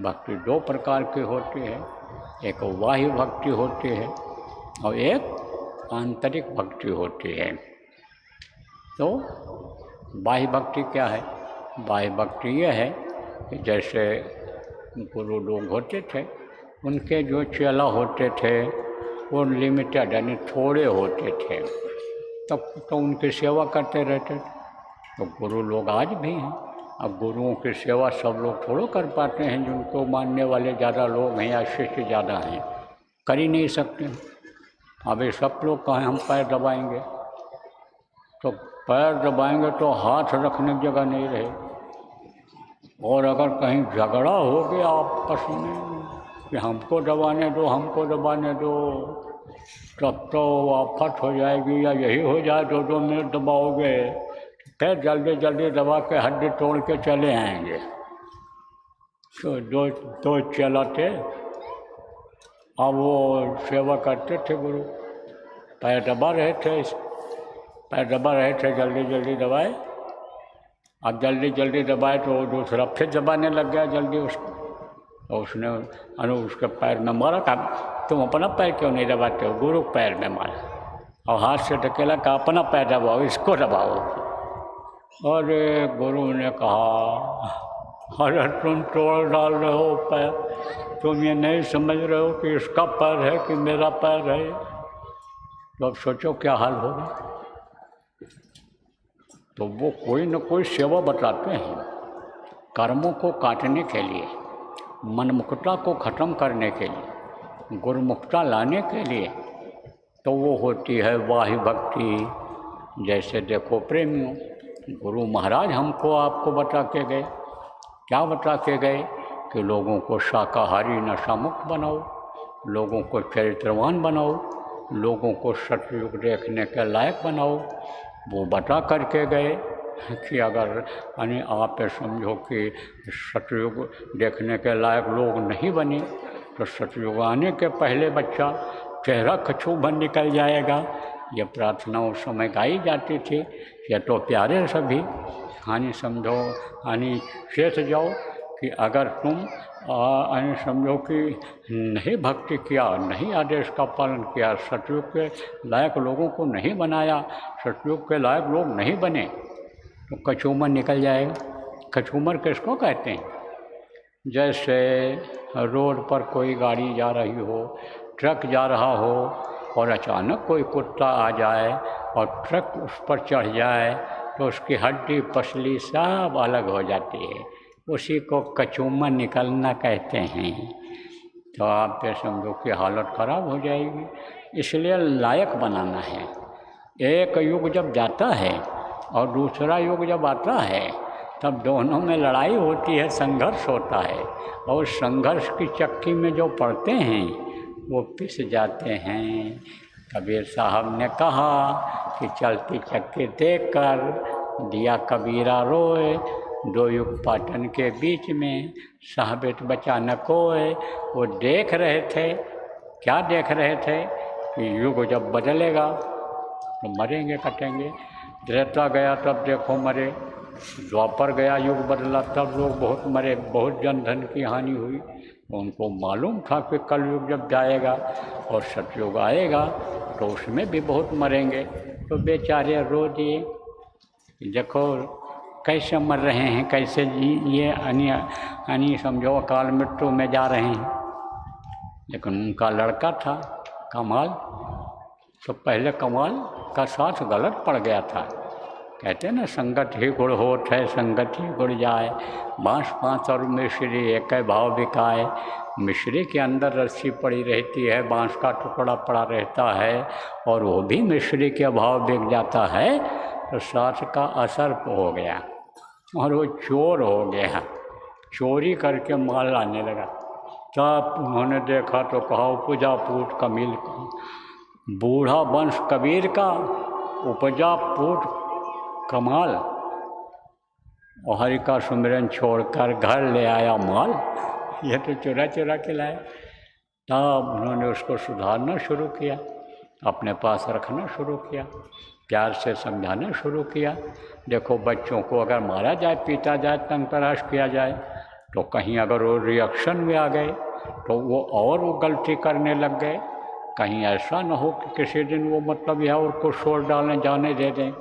भक्ति 2 प्रकार की होती है। एक बाह्य भक्ति होती है और एक आंतरिक भक्ति होती है। तो बाह्य भक्ति क्या है? बाह्य भक्ति यह है कि जैसे गुरु लोग होते थे, उनके जो चेला होते थे वो लिमिटेड यानी थोड़े होते थे, तब तो उनकी सेवा करते रहते थे। तो गुरु लोग आज भी हैं। अब गुरुओं की सेवा सब लोग थोड़ो कर पाते हैं, जिनको मानने वाले ज़्यादा लोग हैं या शिष्य ज़्यादा हैं, कर ही नहीं सकते। अभी सब लोग कहें हम पैर दबाएंगे, तो पैर दबाएंगे तो हाथ रखने की जगह नहीं रहे। और अगर कहीं झगड़ा हो गया आपस में कि हमको दबाने दो, हमको दबाने दो, तब तो आफत हो जाएगी। या यही हो जाए 2-2 मिनट दबाओगे, फिर जल्दी जल्दी दबा के हड्डी तोड़ के चले आएंगे। तो दो चेला थे, अब वो सेवा करते थे गुरु, पैर दबा रहे थे, जल्दी जल्दी दबाए। अब जल्दी जल्दी दबाए तो दूसरा फिर दबाने लग गया जल्दी उसको, और उसने उसके पैर में मारा। कहा तुम अपना पैर क्यों नहीं दबाते हो? गुरु पैर में मारा और हाथ से धकेला, कहा अपना पैर दबाओ, इसको दबाओ। अरे गुरु ने कहा, अरे तुम तोड़ डाल रहे हो पैर, तुम ये नहीं समझ रहे हो कि इसका पैर है कि मेरा पैर है। तो अब सोचो क्या हाल होगा। तो वो कोई न कोई सेवा बताते हैं कर्मों को काटने के लिए, मनमुखता को ख़त्म करने के लिए, गुरुमुखता लाने के लिए। तो वो होती है वाहि भक्ति। जैसे देखो प्रेमियों, गुरु महाराज हमको आपको बता के गए, क्या बता के गए कि लोगों को शाकाहारी नशा मुक्त बनाओ, लोगों को चरित्रवान बनाओ, लोगों को सतयुग देखने के लायक बनाओ। वो बता करके गए कि अगर यानी आप समझो कि सतयुग देखने के लायक लोग नहीं बने तो सतयुग आने के पहले बच्चा चेहरा कछू भर निकल जाएगा। ये प्रार्थना उस समय गाई जाती थी। ये तो प्यारे सभी हानि समझो हानि शेष जाओ कि अगर तुम यानी समझो कि नहीं भक्ति किया, नहीं आदेश का पालन किया, सतयुग के लायक लोगों को नहीं बनाया, सतयुग के लायक लोग नहीं बने तो कचूमर निकल जाएगा। कचूमर किसको कहते हैं? जैसे रोड पर कोई गाड़ी जा रही हो, ट्रक जा रहा हो और अचानक कोई कुत्ता आ जाए और ट्रक उस पर चढ़ जाए तो उसकी हड्डी पसली सब अलग हो जाती है। उसी को कचूमर निकलना कहते हैं। तो आप ये समझो कि हालत ख़राब हो जाएगी। इसलिए लायक बनाना है। एक युग जब जाता है और दूसरा युग जब आता है तब दोनों में लड़ाई होती है, संघर्ष होता है और संघर्ष की चक्की में जो पड़ते हैं वो पिस जाते हैं। कबीर साहब ने कहा कि चलती चक्की देखकर दिया कबीरा रोए, दो युग पाटन के बीच में साबित बचा न कोय। वो देख रहे थे, क्या देख रहे थे कि युग जब बदलेगा तो मरेंगे कटेंगे। त्रेता गया तब देखो मरे, द्वापर गया युग बदला तब लोग बहुत मरे, बहुत जन धन की हानि हुई। उनको मालूम था कि कल युग जब जाएगा और सतयुग आएगा तो उसमें भी बहुत मरेंगे। तो बेचारे रो दिए, देखो कैसे मर रहे हैं, कैसे ये अन्य समझो अकाल मृत्यु में जा रहे हैं। लेकिन उनका लड़का था कमाल, तो पहले कमाल का साथ गलत पड़ गया था। कहते हैं ना, संगत ही गुड़ होत है, संगत ही गुड़ जाए, बाँस पाँच और मिश्री एक भाव बिकाए। मिश्री के अंदर रस्सी पड़ी रहती है, बाँस का टुकड़ा पड़ा रहता है और वो भी मिश्री के भाव बिक जाता है तो साथ का असर हो गया और वो चोर हो गया, चोरी करके माल लाने लगा। तब उन्होंने देखा तो कहा उपजा पूत कमील का, बूढ़ा वंश कबीर का, उपजा पूत कमाल, और हरि का सुमिरन छोड़कर घर ले आया माल। यह तो चुरा चुरा के लाया। तब उन्होंने उसको सुधारना शुरू किया, अपने पास रखना शुरू किया, प्यार से समझाना शुरू किया। देखो बच्चों को अगर मारा जाए, पीटा जाए, तंग तराश किया जाए तो कहीं अगर वो रिएक्शन में आ गए तो वो और वो गलती करने लग गए। कहीं ऐसा न हो कि किसी दिन वो मतलब या उनको छोड़ डालें, जाने दे दें।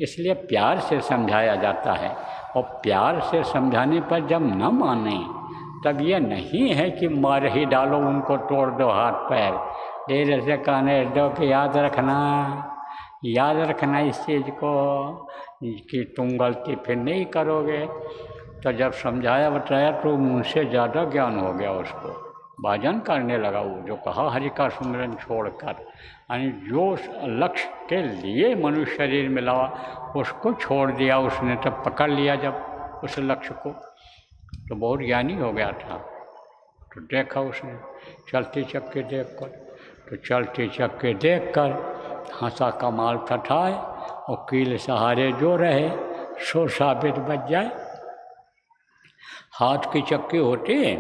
इसलिए प्यार से समझाया जाता है और प्यार से समझाने पर जब न माने तब ये नहीं है कि मार ही डालो, उनको तोड़ दो हाथ पैर। धीरे से कहने दो कि याद रखना इस चीज़ को कि तुम गलती फिर नहीं करोगे। तो जब समझाया बताया तो मुझसे ज़्यादा ज्ञान हो गया उसको, भाजन करने लगा। वो जो कहा हरि का सुमिरन छोड़कर, यानी जो लक्ष्य के लिए मनुष्य शरीर मिला उसको छोड़ दिया उसने। तब पकड़ लिया जब उस लक्ष्य को तो बहुत ज्ञानी हो गया था। तो देखा उसने चलती चक्के देखकर, तो चलती चक्के देखकर हंसा कमाल ठठाए और कील सहारे जो रहे सो साबित बच जाए। हाथ की चक्की होती है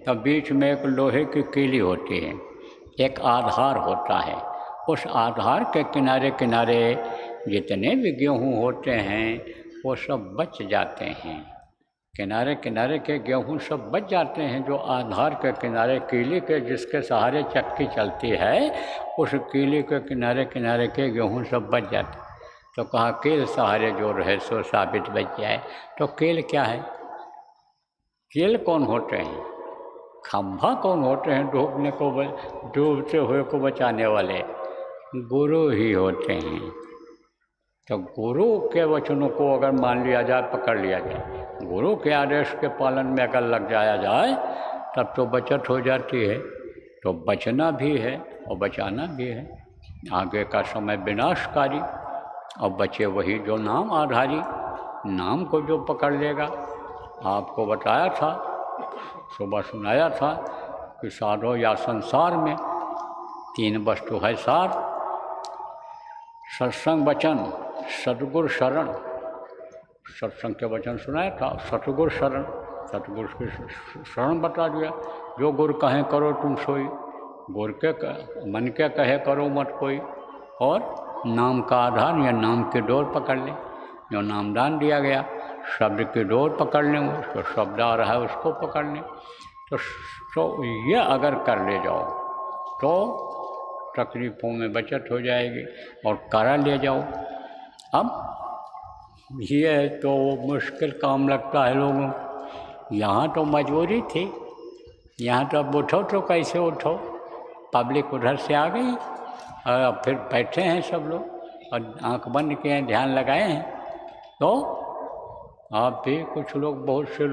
तब बीच में एक लोहे की कीली होती है, एक आधार होता है। उस आधार के किनारे किनारे जितने भी गेहूँ होते हैं वो सब बच जाते हैं। किनारे किनारे के गेहूँ सब बच जाते हैं। जो आधार के किनारे कीली के जिसके सहारे चक्की चलती है, उस कीली के किनारे किनारे के गेहूँ सब बच जाते हैं। तो कहा केल सहारे जो रहे सो साबित बच जाए। तो केल क्या है? केल कौन होते हैं? खंभा कौन होते हैं डूबते हुए को बचाने वाले? गुरु ही होते हैं। तो गुरु के वचनों को अगर मान लिया जाए, पकड़ लिया जाए, गुरु के आदेश के पालन में अगर लग जाया जाए, तब तो बचत हो जाती है। तो बचना भी है और बचाना भी है। आगे का समय विनाशकारी, और बचे वही जो नाम आधारी, नाम को जो पकड़ लेगा। आपको बताया था, सुबह सुनाया था कि साधो या संसार में 3 वस्तु है सार: सत्संग वचन, सतगुरु शरण। सत्संग के वचन सुनाया था, सतगुरु शरण, सतगुरु की शरण बता दिया। जो गुरु कहें करो तुम सोई, गुरु के मन के कहे करो मत कोई। और नाम का आधार या नाम की डोर पकड़ लें, जो नामदान दिया गया, शब्द की डोर पकड़ लें, उसको शब्द आ रहा है उसको पकड़ लें। तो ये अगर कर ले जाओ तो तकलीफ़ों में बचत हो जाएगी और करा ले जाओ। अब ये तो मुश्किल काम लगता है लोगों को। यहाँ तो मजबूरी थी, यहाँ तो अब उठो तो कैसे उठो, पब्लिक उधर से आ गई और अब फिर बैठे हैं सब लोग और आंख बंद किए हैं, ध्यान लगाए हैं। तो आप भी कुछ लोग, बहुत से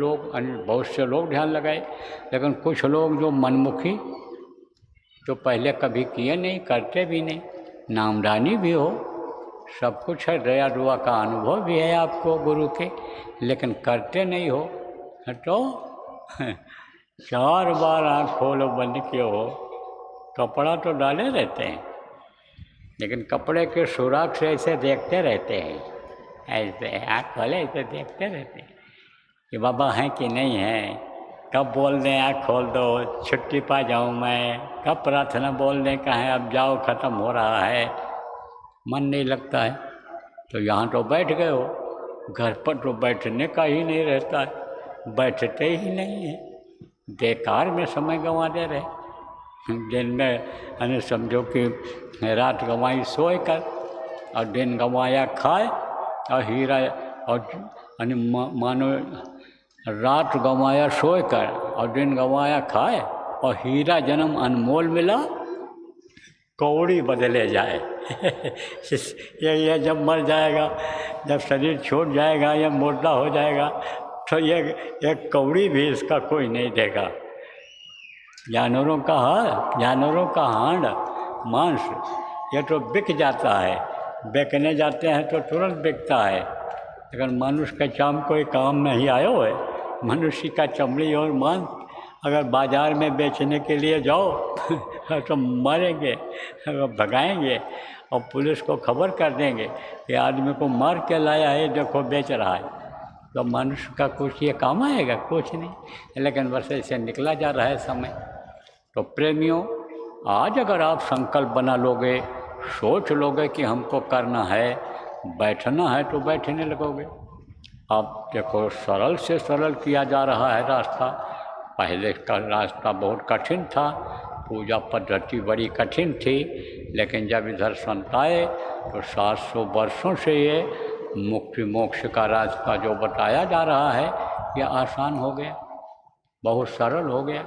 लोग ध्यान लगाए, लेकिन कुछ लोग जो मनमुखी, जो पहले कभी किए नहीं, करते भी नहीं, नामदानी भी हो, सब कुछ है, दया दुआ का अनुभव भी है आपको गुरु के, लेकिन करते नहीं हो, तो 4 बार आँख खोलो बंद किए हो, कपड़ा तो डाले रहते हैं, लेकिन कपड़े के सुराख से ऐसे देखते रहते हैं, ऐसे आँख खोले ऐसे देखते रहते हैं कि बाबा हैं कि नहीं हैं, कब बोल दें आँख खोल दो, छुट्टी पा जाऊँ मैं, कब प्रार्थना बोल दें कहें अब जाओ ख़त्म हो रहा है, मन नहीं लगता है। तो यहाँ तो बैठ गए हो, घर पर तो बैठने का ही नहीं रहता है, बैठते ही नहीं है, बेकार में समय गंवा दे रहे। दिन में यानी समझो कि रात गंवाई सोए कर और दिन गंवाया खाए, और हीरा और यानी मानो रात गंवाया सोए कर और दिन गंवाया खाए, और हीरा जन्म अनमोल मिला कौड़ी बदले जाए। ये जब मर जाएगा, जब शरीर छूट जाएगा या मुर्दा हो जाएगा, तो ये एक कौड़ी भी इसका कोई नहीं देगा। जानवरों का हांड मांस ये तो बिक जाता है, बेचने जाते हैं तो तुरंत बिकता है, लेकिन मनुष्य का चाम कोई काम नहीं आयो है। मनुष्य का चमड़ी और मांस अगर बाज़ार में बेचने के लिए जाओ तो मरेंगे, भगाएंगे और पुलिस को खबर कर देंगे कि आदमी को मार के लाया है, देखो बेच रहा है। तो मनुष्य का कुछ ये काम आएगा? कुछ नहीं। लेकिन बस ऐसे निकला जा रहा है समय। तो प्रेमियों, आज अगर आप संकल्प बना लोगे, सोच लोगे कि हमको करना है, बैठना है, तो बैठने लगोगे। अब देखो, सरल से सरल किया जा रहा है रास्ता। पहले का रास्ता बहुत कठिन था, पूजा पद्धति बड़ी कठिन थी, लेकिन जब इधर संत आए तो 700 वर्षों से ये मुक्ति मोक्ष का रास्ता जो बताया जा रहा है, ये आसान हो गया, बहुत सरल हो गया,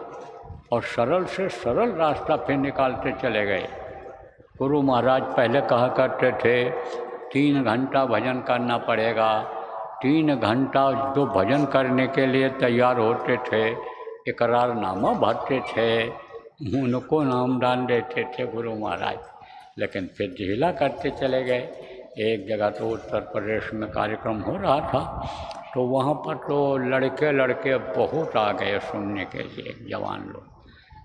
और सरल से सरल रास्ता फिर निकालते चले गए। गुरु महाराज पहले कहा करते थे 3 घंटा भजन करना पड़ेगा। 3 घंटा जो भजन करने के लिए तैयार होते थे, इकरारनामा भरते थे, उनको नामदान देते थे गुरु महाराज, लेकिन फिर ढीला करते चले गए। एक जगह तो उत्तर प्रदेश में कार्यक्रम हो रहा था, तो वहाँ पर तो लड़के बहुत आ गए सुनने के लिए, जवान लोग।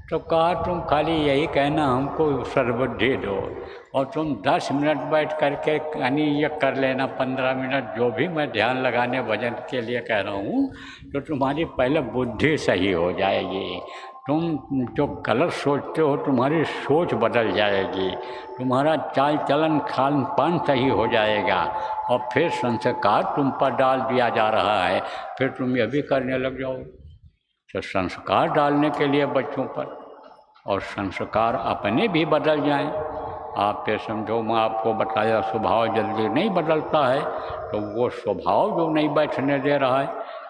तो कहा तुम खाली यही कहना हमको सर्वबुद्धि दो, और तुम 10 मिनट बैठ करके यानी ये कर लेना, 15 मिनट जो भी मैं ध्यान लगाने भजन के लिए कह रहा हूँ, तो तुम्हारी पहले बुद्धि सही हो जाएगी। तुम जो गलत सोचते हो, तुम्हारी सोच बदल जाएगी, तुम्हारा चाल चलन खान पान सही हो जाएगा, और फिर संस्कार तुम पर डाल दिया जा रहा है, फिर तुम ये भी करने लग जाओ। तो संस्कार डालने के लिए बच्चों पर, और संस्कार अपने भी बदल जाएं, आप ये समझो, मैं आपको बताया स्वभाव जल्दी नहीं बदलता है, तो वो स्वभाव जो नहीं बैठने दे रहा है,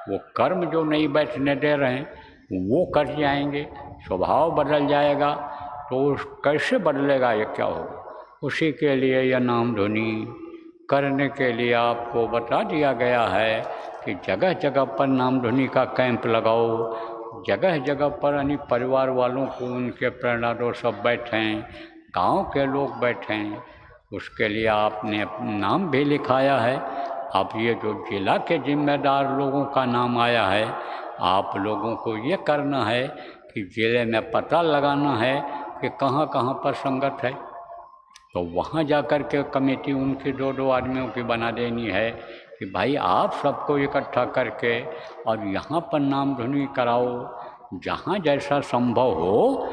वो कर्म जो नहीं बैठने दे रहे हैं वो कट जाएंगे, स्वभाव बदल जाएगा। तो कैसे बदलेगा, ये क्या होगा? उसी के लिए यह नाम धुनी करने के लिए आपको बता दिया गया है कि जगह जगह पर नाम धुनी का कैंप लगाओ, जगह जगह पर यानी परिवार वालों को उनके प्रेरणादो सब बैठें, गांव के लोग बैठें। उसके लिए आपने नाम भी लिखाया है। अब ये जो जिला के जिम्मेदार लोगों का नाम आया है, आप लोगों को ये करना है कि जिले में पता लगाना है कि कहाँ कहाँ पर संगत है, तो वहाँ जा कर के कमेटी उनकी 2-2 आदमियों की बना देनी है कि भाई आप सबको इकट्ठा करके और यहाँ पर नाम धुनी कराओ। जहाँ जैसा संभव हो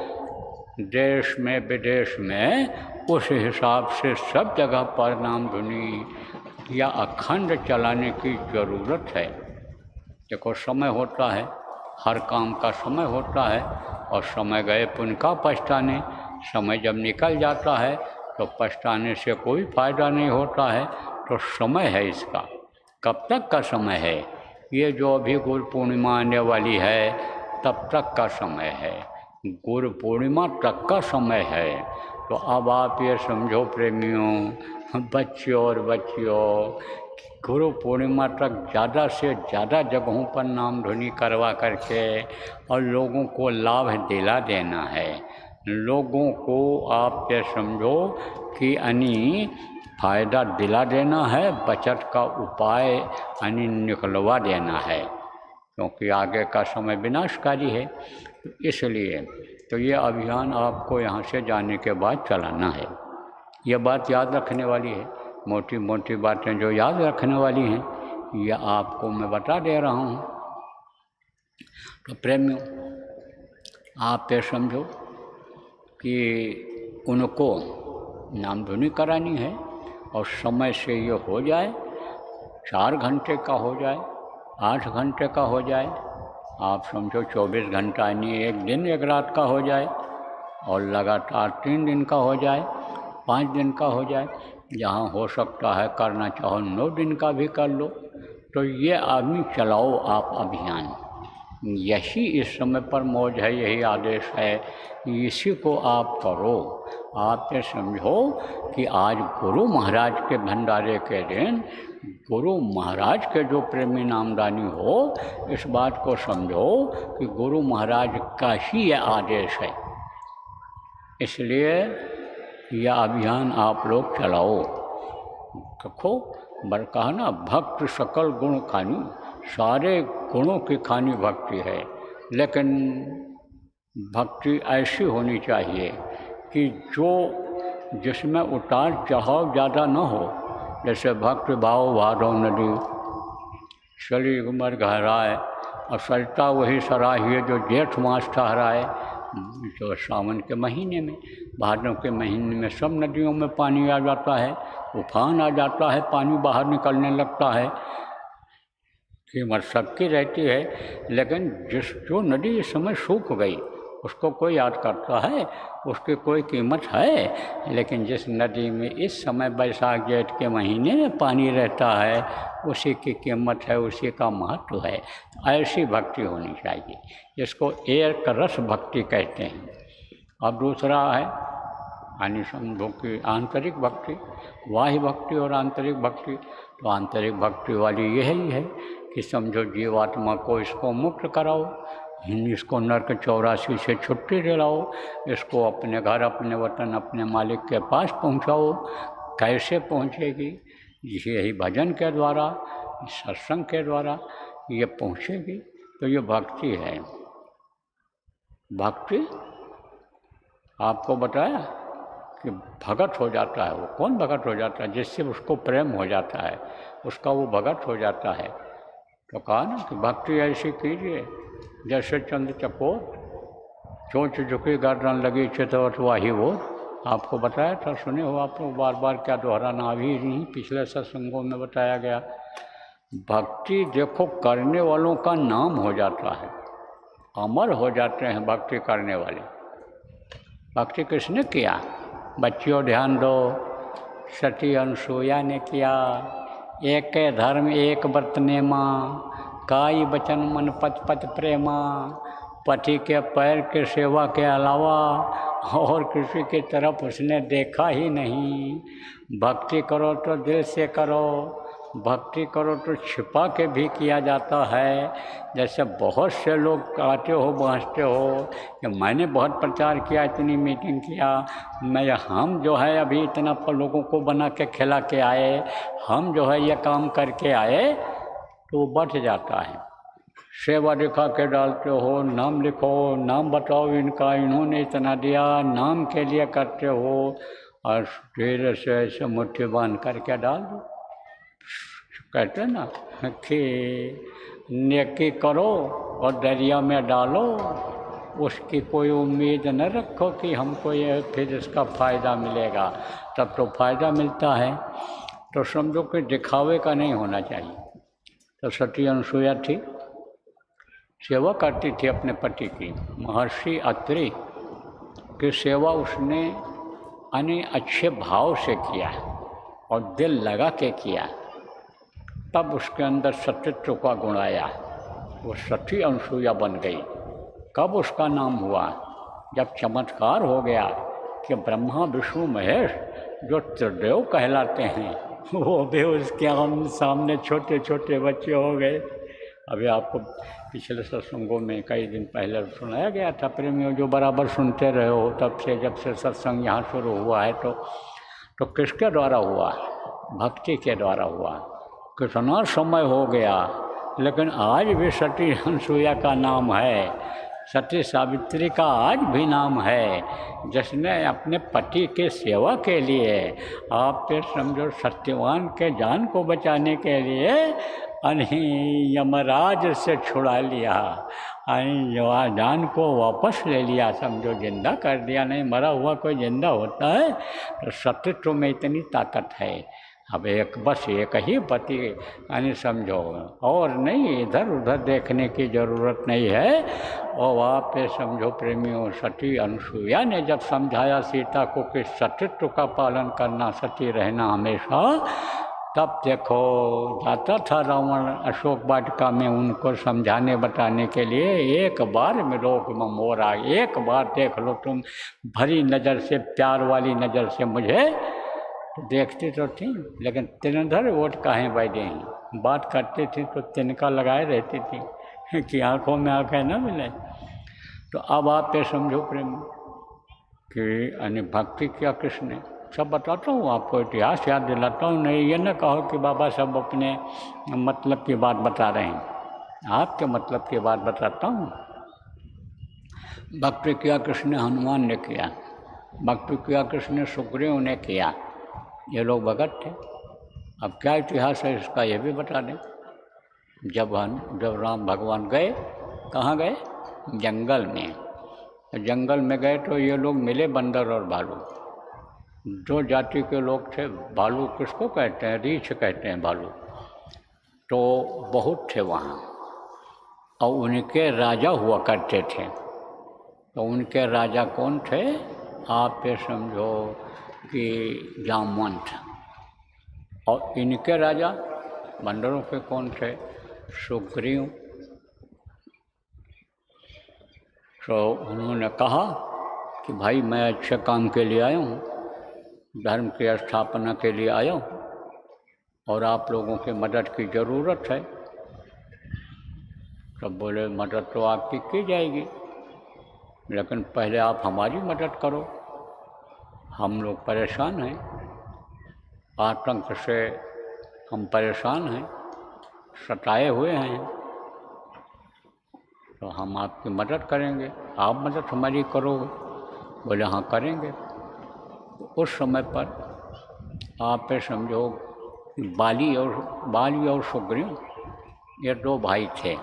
देश में विदेश में, उस हिसाब से सब जगह पर नाम धुनी या अखंड चलाने की ज़रूरत है। देखो, समय होता है, हर काम का समय होता है, और समय गए पुण्य का पछताने। समय जब निकल जाता है तो पछताने से कोई फ़ायदा नहीं होता है। तो समय है इसका, कब तक का समय है? ये जो अभी गुरु पूर्णिमा आने वाली है तब तक का समय है, गुरु पूर्णिमा तक का समय है। तो अब आप ये समझो प्रेमियों, बच्चों और बच्चियों, गुरु पूर्णिमा तक ज़्यादा से ज़्यादा जगहों पर नाम धुनी करवा करके और लोगों को लाभ दिला देना है। लोगों को आप ये समझो कि यानी फ़ायदा दिला देना है, बचत का उपाय यानी निकलवा देना है, क्योंकि आगे का समय विनाशकारी है। इसलिए तो ये अभियान आपको यहाँ से जाने के बाद चलाना है। ये बात याद रखने वाली है, मोटी मोटी बातें जो याद रखने वाली हैं ये आपको मैं बता दे रहा हूँ। तो प्रेमियों, आप ये समझो कि उनको नाम धुनी करानी है और समय से ये हो जाए, 4 घंटे का हो जाए, 8 घंटे का हो जाए, आप समझो 24 घंटा नहीं, 1 दिन 1 रात का हो जाए, और लगातार 3 दिन का हो जाए, 5 दिन का हो जाए, जहाँ हो सकता है करना चाहो 9 दिन का भी कर लो। तो ये आदमी चलाओ आप अभियान, यही इस समय पर मौज है, यही आदेश है, इसी को आप करो। आप ये समझो कि आज गुरु महाराज के भंडारे के दिन गुरु महाराज के जो प्रेमी नामदानी हो, इस बात को समझो कि गुरु महाराज का ही यह आदेश है। इसलिए यह अभियान आप लोग चलाओ। देखो, कहा ना, भक्त सकल गुण खानी, सारे गुणों की खानी भक्ति है, लेकिन भक्ति ऐसी होनी चाहिए कि जो जिसमें उतार चढ़ाव ज़्यादा न हो। जैसे भक्ति भाव भादव नदी चली उमर गहराए, और सरिता वही सराहिए जो जेठ मास ठहराए। जो सावन के महीने में, भादव के महीने में सब नदियों में पानी आ जाता है, उफान आ जाता है, पानी बाहर निकलने लगता है। कीमत सबकी रहती है, लेकिन जो नदी इस समय सूख गई उसको कोई याद करता है, उसकी कोई कीमत है। लेकिन जिस नदी में इस समय बैसाख जेठ के महीने में पानी रहता है, उसी की कीमत है, उसी का महत्व है। ऐसी भक्ति होनी चाहिए, जिसको एक रस भक्ति कहते हैं। और दूसरा है यानी समझो कि आंतरिक भक्ति, बाह्य भक्ति और आंतरिक भक्ति। तो आंतरिक भक्ति वाली यही है कि समझो जीवात्मा को इसको मुक्त कराओ, इसको नरक 84 से छुट्टी दिलाओ, इसको अपने घर, अपने वतन, अपने मालिक के पास पहुंचाओ। कैसे पहुंचेगी? यही भजन के द्वारा, सत्संग के द्वारा ये पहुंचेगी। तो ये भक्ति है। भक्ति आपको बताया कि भगत हो जाता है। वो कौन भगत हो जाता है? जिससे उसको प्रेम हो जाता है, उसका वो भगत हो जाता है। तो कहा ना कि भक्ति ऐसी कीजिए जैसे चंद्र चकोर, चोंच झुकी गर्दन लगी चितवत वाही वो। आपको बताया था, सुने हो आप लोग, बार बार क्या दोहराना, अभी नहीं पिछले सत्संगों में बताया गया। भक्ति देखो करने वालों का नाम हो जाता है, अमर हो जाते हैं भक्ति करने वाले। भक्ति किसने किया? बच्चियों ध्यान दो, सती अनसुईया ने किया। एक के धर्म एक व्रत नेमा, काई बचन मन पत पत प्रेमा। पति के पैर के सेवा के अलावा और किसी की तरफ उसने देखा ही नहीं। भक्ति करो तो दिल से करो, भक्ति करो तो छिपा के भी किया जाता है। जैसे बहुत से लोग आते हो बाँचते हो कि मैंने बहुत प्रचार किया, इतनी मीटिंग किया, हम जो है अभी इतना लोगों को बना के खिला के आए, हम जो है ये काम करके आए, तो वो बढ़ जाता है। सेवा दिखा के डालते हो, नाम लिखो, नाम बताओ इनका, इन्होंने इतना दिया, नाम के लिए करते हो, और धीरे से ऐसे मुट्ठी बांध करके डाल दो। कहते ना कि नेकी करो और दरिया में डालो, उसकी कोई उम्मीद न रखो कि हमको ये फिर इसका फ़ायदा मिलेगा। तब तो फ़ायदा मिलता है, तो समझो कि दिखावे का नहीं होना चाहिए। तो सती अनसुईया थी, सेवा करती थी अपने पति की। महर्षि अत्रि की सेवा उसने यानी अच्छे भाव से किया और दिल लगा के किया, तब उसके अंदर सतीत्व का गुण आया, वो सती अनसुईया बन गई। कब उसका नाम हुआ? जब चमत्कार हो गया कि ब्रह्मा विष्णु महेश जो त्रिदेव कहलाते हैं वो भी उसके सामने छोटे छोटे बच्चे हो गए। अभी आपको पिछले सत्संगों में कई दिन पहले सुनाया गया था, प्रेमियों जो बराबर सुनते रहे हो तब से, जब से सत्संग यहाँ शुरू हुआ है, तो किसके द्वारा हुआ? भक्ति के द्वारा हुआ। कितना समय हो गया, लेकिन आज भी सती अनसुईया का नाम है, सती सावित्री का आज भी नाम है, जिसने अपने पति के सेवा के लिए, आप फिर समझो सत्यवान के जान को बचाने के लिए यमराज से छुड़ा लिया, जान को वापस ले लिया, समझो जिंदा कर दिया। नहीं मरा हुआ कोई जिंदा होता है? तो सतीत्व में इतनी ताकत है। अब बस एक ही पति यानी समझो, और नहीं इधर उधर देखने की ज़रूरत नहीं है। और वहाँ पे समझो प्रेमियों, सती अनसुईया ने जब समझाया सीता को कि सतीत्व का पालन करना, सती रहना हमेशा, तब देखो जाता था रावण अशोक वाटिका में उनको समझाने बताने के लिए, एक बार में रोक मोरा, एक बार देख लो तुम भरी नज़र से, प्यार वाली नज़र से मुझे। तो देखती तो थी, लेकिन तिनधर वोट काहे बैठे हैं, बात करती थी तो तिनका लगाए रहती थी कि आँखों में आँखें न मिले। तो अब आप ये समझो प्रेम कि यानी भक्ति किया किसने, सब बताता हूँ आपको, इतिहास याद दिलाता हूँ। नहीं ये न कहो कि बाबा सब अपने मतलब की बात बता रहे हैं, आपके मतलब की बात बताता हूँ। भक्ति किया किसने? हनुमान ने किया। भक्ति किया किसने? सुग्रीव ने किया। ये लोग भगत थे। अब क्या इतिहास है इसका ये भी बता दें। जब राम भगवान गए, कहाँ गए? जंगल में। जंगल में गए तो ये लोग मिले, बंदर और भालू। दो जाति के लोग थे। भालू किसको कहते हैं? रीछ कहते हैं भालू। तो बहुत थे वहाँ, और उनके राजा हुआ करते थे। तो उनके राजा कौन थे? आप ये समझो कि जामवंत। और इनके राजा बंदरों के कौन थे? सुग्रीव। तो उन्होंने कहा कि भाई मैं अच्छे काम के लिए आया हूँ, धर्म की स्थापना के लिए आया हूँ, और आप लोगों की मदद की ज़रूरत है। तब बोले मदद तो आपकी की जाएगी, लेकिन पहले आप हमारी मदद करो, हम लोग परेशान हैं, आतंक से हम परेशान हैं, सताए हुए हैं, तो हम आपकी मदद करेंगे, आप मदद हमारी करोगे? बोले हाँ करेंगे। तो उस समय पर आप समझो बाली और सुग्रीव ये दो भाई थे।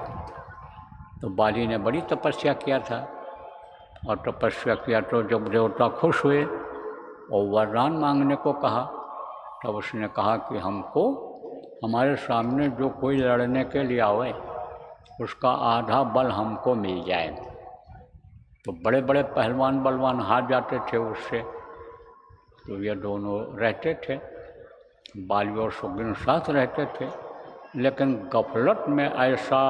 तो बाली ने बड़ी तपस्या किया था, और तपस्या किया तो जब देवता खुश हुए और वरदान मांगने को कहा, तब उसने कहा कि हमको हमारे सामने जो कोई लड़ने के लिए आवे उसका आधा बल हमको मिल जाए। तो बड़े बड़े पहलवान बलवान हार जाते थे उससे, तो ये दोनों रहते थे, बाली और सुग्रीव साथ रहते थे। लेकिन गफलत में ऐसा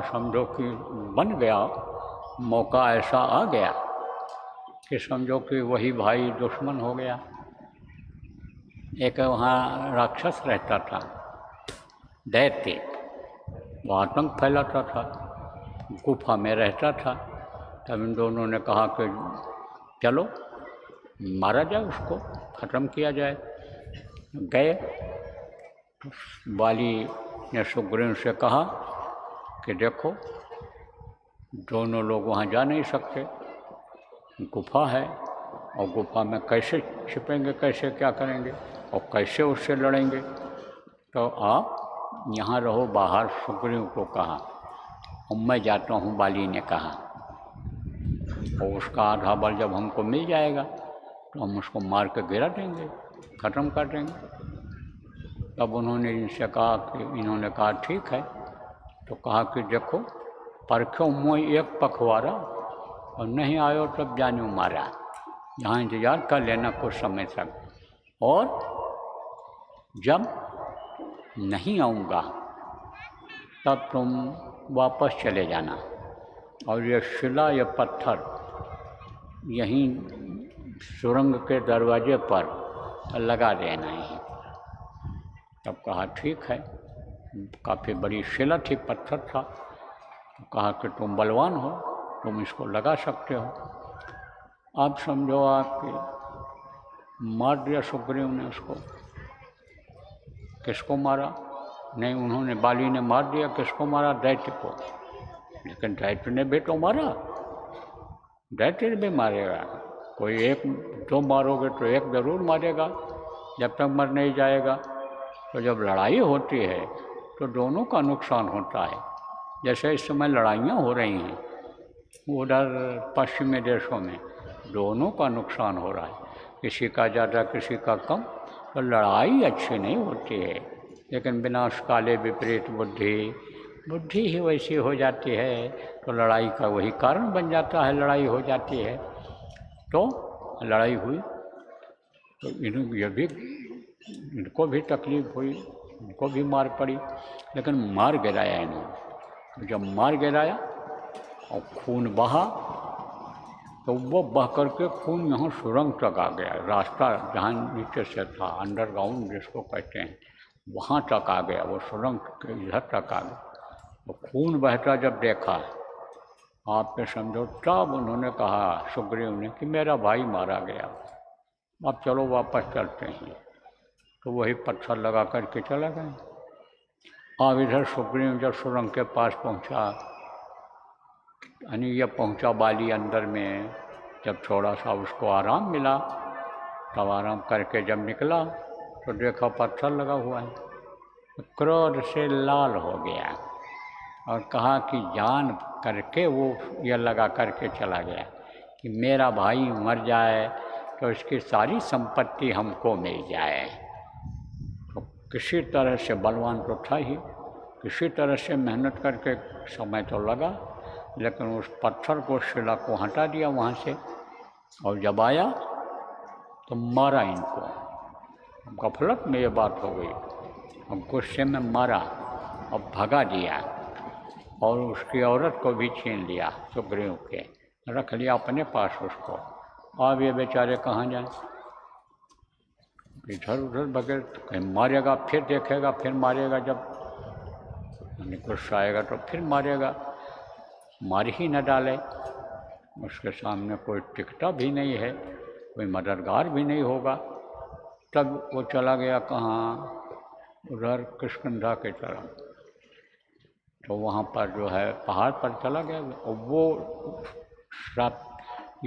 समझो कि बन गया, मौका ऐसा आ गया कि समझो कि वही भाई दुश्मन हो गया। एक वहाँ राक्षस रहता था, दैत्य, वो आतंक फैलाता था, गुफा में रहता था। तब इन दोनों ने कहा कि चलो मारा जाए, उसको ख़त्म किया जाए। गए, बाली ने सुग्रीव से कहा कि देखो दोनों लोग वहाँ जा नहीं सकते, गुफा है, और गुफा में कैसे छिपेंगे, कैसे क्या करेंगे और कैसे उससे लड़ेंगे, तो आप यहाँ रहो बाहर। सुग्रीव को कहा, और मैं जाता हूँ, बाली ने कहा, और उसका आधा बल जब हमको मिल जाएगा तो हम उसको मार के गिरा देंगे, ख़त्म कर देंगे। तब उन्होंने इनसे कहा कि इन्होंने कहा ठीक है। तो कहा कि देखो परखो मुँह एक पखवारा, और नहीं आयो तब जानो मारा, यहाँ इंतज़ार कर लेना कुछ समय तक, और जब नहीं आऊँगा तब तुम वापस चले जाना, और ये शिला, ये पत्थर यहीं सुरंग के दरवाजे पर लगा देना है। तब कहा ठीक है। काफ़ी बड़ी शिला थी, पत्थर था। तो कहा कि तुम बलवान हो, तुम इसको लगा सकते हो। आप समझो आपके मार दिया सुग्रीव ने उसको। किसको मारा? नहीं, उन्होंने, बाली ने मार दिया। किसको मारा? दैत्य को। लेकिन दैत्य ने भी तो मारा, दैत्य भी मारेगा। कोई एक दो मारोगे तो एक ज़रूर मारेगा, जब तक मर नहीं जाएगा। तो जब लड़ाई होती है तो दोनों का नुकसान होता है। जैसे इस समय लड़ाइयाँ हो रही हैं उधर पश्चिमी देशों में, दोनों का नुकसान हो रहा है, किसी का ज़्यादा किसी का कम। तो लड़ाई अच्छी नहीं होती है। लेकिन विनाश काले विपरीत बुद्धि, बुद्धि ही वैसी हो जाती है तो लड़ाई का वही कारण बन जाता है, लड़ाई हो जाती है। तो लड़ाई हुई तो इनको भी तकलीफ़ हुई, इनको भी मार पड़ी, लेकिन मार गिराया इन्होंने। तो जब मार गिराया और खून बहा, तो वो बह करके खून यहाँ सुरंग तक आ गया। रास्ता जहाँ नीचे से था, अंडरग्राउंड जिसको कहते हैं, वहाँ तक आ गया, वो सुरंग के इधर तक आ गया। तो खून बहता जब देखा, आप पे समझो, तब उन्होंने कहा सुग्रीव ने कि मेरा भाई मारा गया, अब चलो वापस चलते हैं। तो वही पत्थर लगा करके चला गए। अब इधर सुग्रीव जब सुरंग के पास पहुंचा, यानी ये पहुंचा बाली अंदर में, जब थोड़ा सा उसको आराम मिला, तब आराम करके जब निकला तो देखा पत्थर लगा हुआ है। क्रोध से लाल हो गया और कहा कि जान करके वो ये लगा करके चला गया कि मेरा भाई मर जाए तो इसकी सारी संपत्ति हमको मिल जाए। तो किसी तरह से, बलवान तो था ही, किसी तरह से मेहनत करके, समय तो लगा, लेकिन उस पत्थर को, शिला को हटा दिया वहाँ से। और जब आया तो मारा इनको। गफलत में ये बात हो गई, अब गुस्से में मारा और भगा दिया, और उसकी औरत को भी छीन लिया, सुग्रीव के रख लिया अपने पास उसको। अब ये बेचारे कहाँ जाएं? इधर उधर बगैर, कहीं मारेगा फिर देखेगा, फिर मारेगा, जब गुस्सा आएगा तो फिर मारेगा, मार ही न डाले। उसके सामने कोई टिकता भी नहीं है, कोई मददगार भी नहीं होगा। तब वो चला गया कहाँ? उधर किष्किंधा के तरफ। तो वहाँ पर जो है पहाड़ पर चला गया, और वो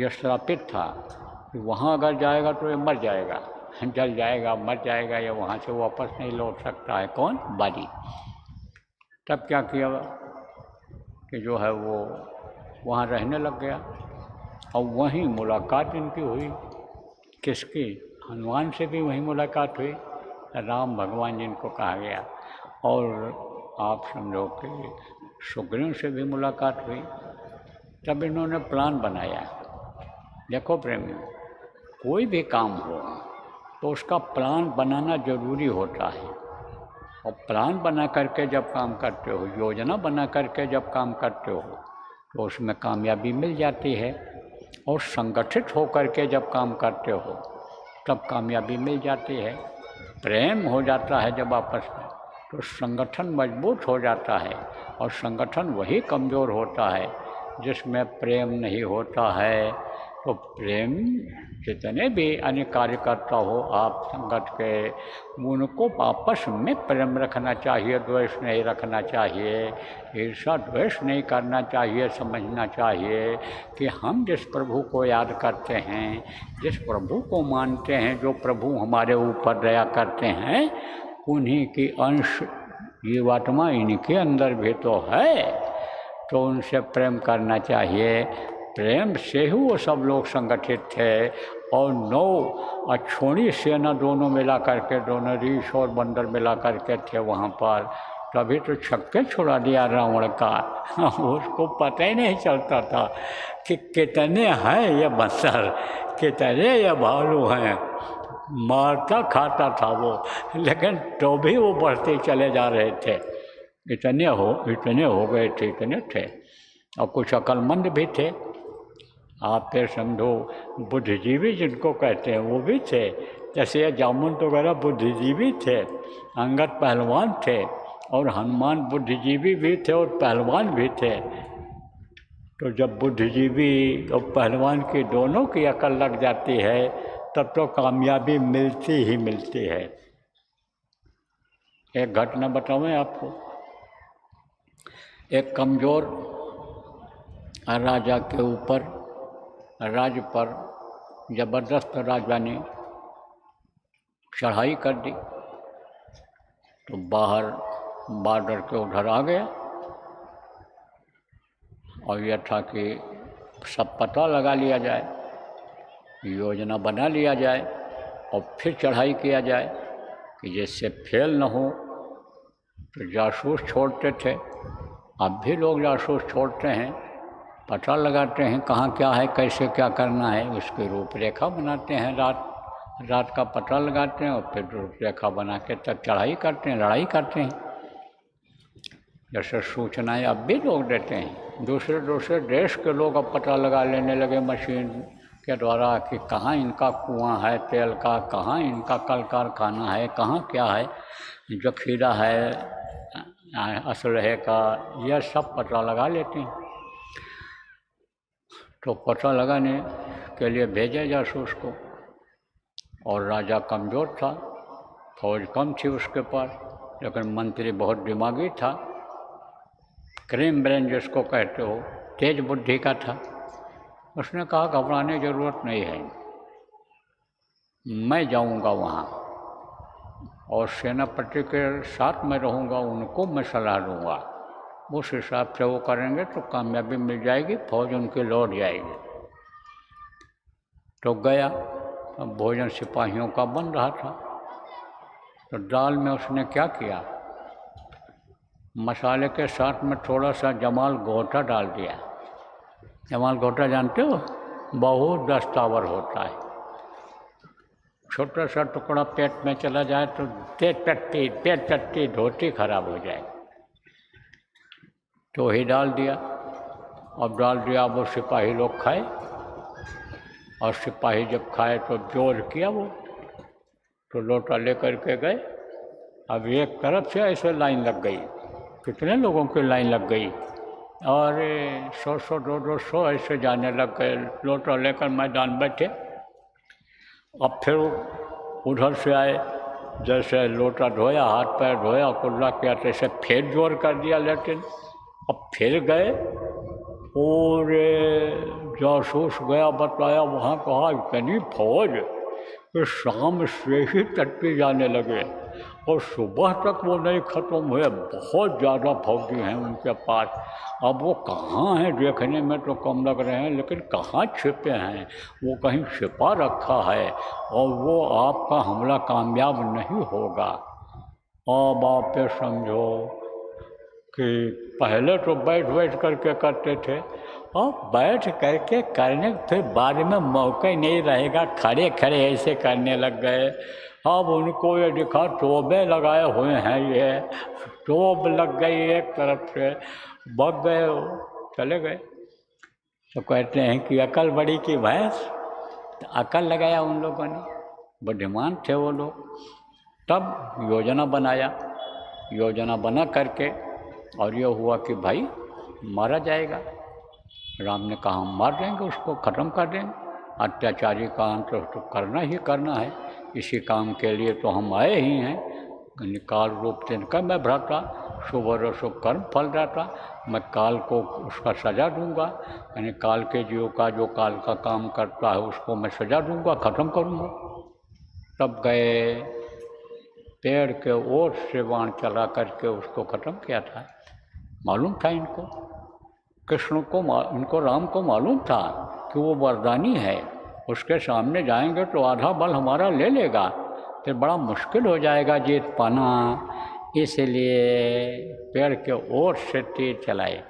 श्रापित था कि वहाँ अगर जाएगा तो ये मर जाएगा, जल जाएगा, मर जाएगा, या वहाँ से वापस नहीं लौट सकता है। कौन? बाली। तब क्या किया कि जो है वो वहाँ रहने लग गया, और वहीं मुलाकात इनकी हुई। किसकी? हनुमान से भी वहीं मुलाकात हुई, राम भगवान जिनको कहा गया। और आप समझो कि सुग्रीव से भी मुलाकात हुई। तब इन्होंने प्लान बनाया। देखो प्रेमी, कोई भी काम हो, तो उसका प्लान बनाना ज़रूरी होता है। और प्लान बना करके जब काम करते हो, योजना बना करके जब काम करते हो, तो उसमें कामयाबी मिल जाती है। और संगठित होकर के जब काम करते हो तब कामयाबी मिल जाती है। प्रेम हो जाता है जब आपस में, तो संगठन मजबूत हो जाता है। और संगठन वही कमज़ोर होता है जिसमें प्रेम नहीं होता है। तो प्रेम, जितने भी अन्य कार्यकर्ता हो आप संगठ के, उनको आपस में प्रेम रखना चाहिए, द्वेष नहीं रखना चाहिए, ईर्ष्या द्वेष नहीं करना चाहिए। समझना चाहिए कि हम जिस प्रभु को याद करते हैं, जिस प्रभु को मानते हैं, जो प्रभु हमारे ऊपर दया करते हैं, उन्हीं की अंश जीवात्मा इनके अंदर भी तो है। तो उनसे प्रेम करना चाहिए। प्रेम से ही वो सब लोग संगठित थे। और 9 अक्षोणी सेना दोनों मिला करके, दोनों रीछ और बंदर मिला करके थे वहाँ पर। तभी तो छक्के छुड़ा दिया रावण का। उसको पता ही नहीं चलता था कि कितने हैं ये बंदर, कितने ये भालू हैं। मारता खाता था वो, लेकिन तो भी वो बढ़ते चले जा रहे थे। इतने हो गए थे, इतने थे। और कुछ अक्लमंद भी थे। आप फिर समझो, बुद्धिजीवी जिनको कहते हैं वो भी थे। जैसे जामुन वगैरह बुद्धिजीवी थे, अंगद पहलवान थे, और हनुमान बुद्धिजीवी भी थे और पहलवान भी थे। तो जब बुद्धिजीवी और पहलवान की दोनों की अकल लग जाती है तब तो कामयाबी मिलती ही मिलती है। एक घटना बताऊँ आपको। एक कमज़ोर राजा के ऊपर, राज्य पर ज़बरदस्त राजा ने चढ़ाई कर दी। तो बाहर बॉर्डर के उधर आ गया और यह था कि सब पता लगा लिया जाए, योजना बना लिया जाए और फिर चढ़ाई किया जाए कि जिससे फेल न हो। तो जासूस छोड़ते थे, अब भी लोग जासूस छोड़ते हैं, पता लगाते हैं कहाँ क्या है, कैसे क्या करना है, उसकी रूपरेखा बनाते हैं। रात का पता लगाते हैं और फिर रूपरेखा बना के तब चढ़ाई करते हैं, लड़ाई करते हैं। जैसे सूचनाएं अब भी लोग देते हैं, दूसरे देश के लोग अब पता लगा लेने लगे मशीन के द्वारा कि कहाँ इनका कुआं है तेल का, कहाँ इनका कल कारखाना है, कहाँ क्या है, जखीरा है असलहे का, यह सब पता लगा लेते हैं। तो पता लगाने के लिए भेजा जासूस को। और राजा कमज़ोर था, फौज कम थी उसके पास, लेकिन मंत्री बहुत दिमागी था, क्रीम ब्रेन जिसको कहते हो, तेज बुद्धि का था। उसने कहा घबराने ज़रूरत नहीं है, मैं जाऊंगा वहाँ और सेनापति के साथ में रहूँगा, उनको मैं सलाह दूँगा, उस हिसाब से वो करेंगे तो कामयाबी मिल जाएगी, फौज उनकी लौट जाएगी। तो गया, अब भोजन सिपाहियों का बन रहा था। तो दाल में उसने क्या किया, मसाले के साथ में थोड़ा सा जमाल घोटा डाल दिया। जमाल घोटा जानते हो, बहुत दस्तावर होता है, छोटा सा टुकड़ा पेट में चला जाए तो पेट पट्टी धोती खराब हो जाए। तो ही डाल दिया। अब डाल दिया, वो सिपाही लोग खाए, और सिपाही जब खाए तो जोर किया वो, तो लोटा लेकर के गए। अब एक तरफ से ऐसे लाइन लग गई, कितने लोगों की लाइन लग गई, और 100 200 ऐसे जाने लग गए, लोटा लेकर मैदान बैठे। अब फिर उधर से आए, जैसे लोटा धोया, हाथ पैर धोया, कुल्ला किया, तैसे फिर जोर कर दिया। लेकिन अब फिर गए और जासूस गया, बताया, वहाँ कहा इतनी फौज कि शाम से ही तट पे जाने लगे और सुबह तक वो नहीं ख़त्म हुए, बहुत ज़्यादा फौजी हैं उनके पास। अब वो कहाँ हैं, देखने में तो कम लग रहे हैं, लेकिन कहाँ छिपे हैं, वो कहीं छिपा रखा है और वो आपका हमला कामयाब नहीं होगा। अब आप समझो कि पहले तो बैठ बैठ करके करते थे, और बैठ करके करने फिर बाद में मौका ही नहीं रहेगा, खड़े खड़े ऐसे करने लग गए। अब उनको ये दिखा टोबे लगाए हुए हैं, ये टोब लग गई एक तरफ से, बग गए, चले गए। तो कहते हैं कि अकल बड़ी की भैंस, तो अकल लगाया उन लोगों ने, बुद्धिमान थे वो लोग। तब योजना बनाया, योजना बना करके, और ये हुआ कि भाई मारा जाएगा। राम ने कहा हम मार देंगे, उसको ख़त्म कर देंगे, अत्याचारी का अंत तो करना ही करना है, इसी काम के लिए तो हम आए ही हैं। काल रूप तिनका मैं भ्राता, शुभ और अशुभ कर्म फल दाता, मैं काल को उसका सज़ा दूंगा, यानी काल के जीव का जो काल का काम करता है उसको मैं सज़ा दूंगा, ख़त्म करूंगा। तब गए पेड़ के ओर से बाण चला करके उसको ख़त्म किया था। मालूम था इनको, कृष्ण को, इनको राम को मालूम था कि वो वरदानी है, उसके सामने जाएंगे तो आधा बल हमारा ले लेगा, फिर बड़ा मुश्किल हो जाएगा जीत पाना, इसलिए पेड़ के ओर से तीर चलाए।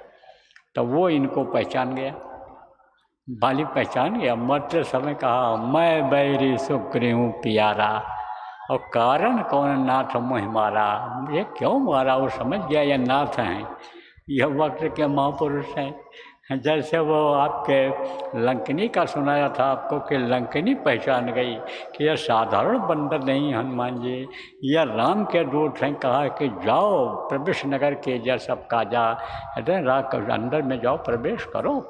तो वो इनको पहचान गया, बाली पहचान गया, मरते समय कहा मैं बैरी सुग्रीव प्यारा, और कारण कौन नाथ मोहि मारा, ये क्यों मारा, वो समझ गया ये नाथ हैं, यह वक्त के महापुरुष हैं। जैसे वो आपके लंकनी का सुनाया था आपको कि लंकनी पहचान गई कि यह साधारण बंदर नहीं हनुमान जी, यह राम के दूत हैं। कहा कि जाओ प्रवेश नगर के जय सबका जा, कहते हैं रात अंदर में जाओ प्रवेश करो।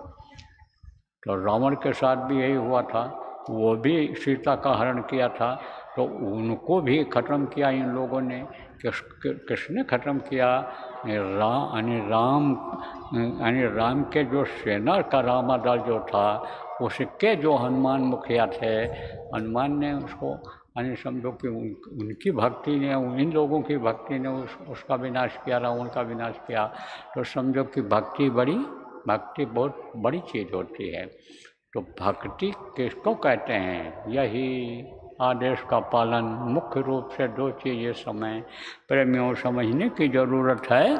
तो रावण के साथ भी यही हुआ था, वो भी सीता का हरण किया था, तो उनको भी ख़त्म किया इन लोगों ने। किसने ख़त्म किया, राम के जो सेना का रामादल जो था, उसके जो हनुमान मुखिया थे, हनुमान ने उसको समझो कि उनकी भक्ति ने, इन लोगों की भक्ति ने उसका विनाश किया, रावण का विनाश किया। तो समझो कि भक्ति बहुत बड़ी चीज़ होती है। तो भक्ति किसको कहते हैं, यही आदेश का पालन मुख्य रूप से दो चीज़ें समय प्रेमियों समझने की ज़रूरत है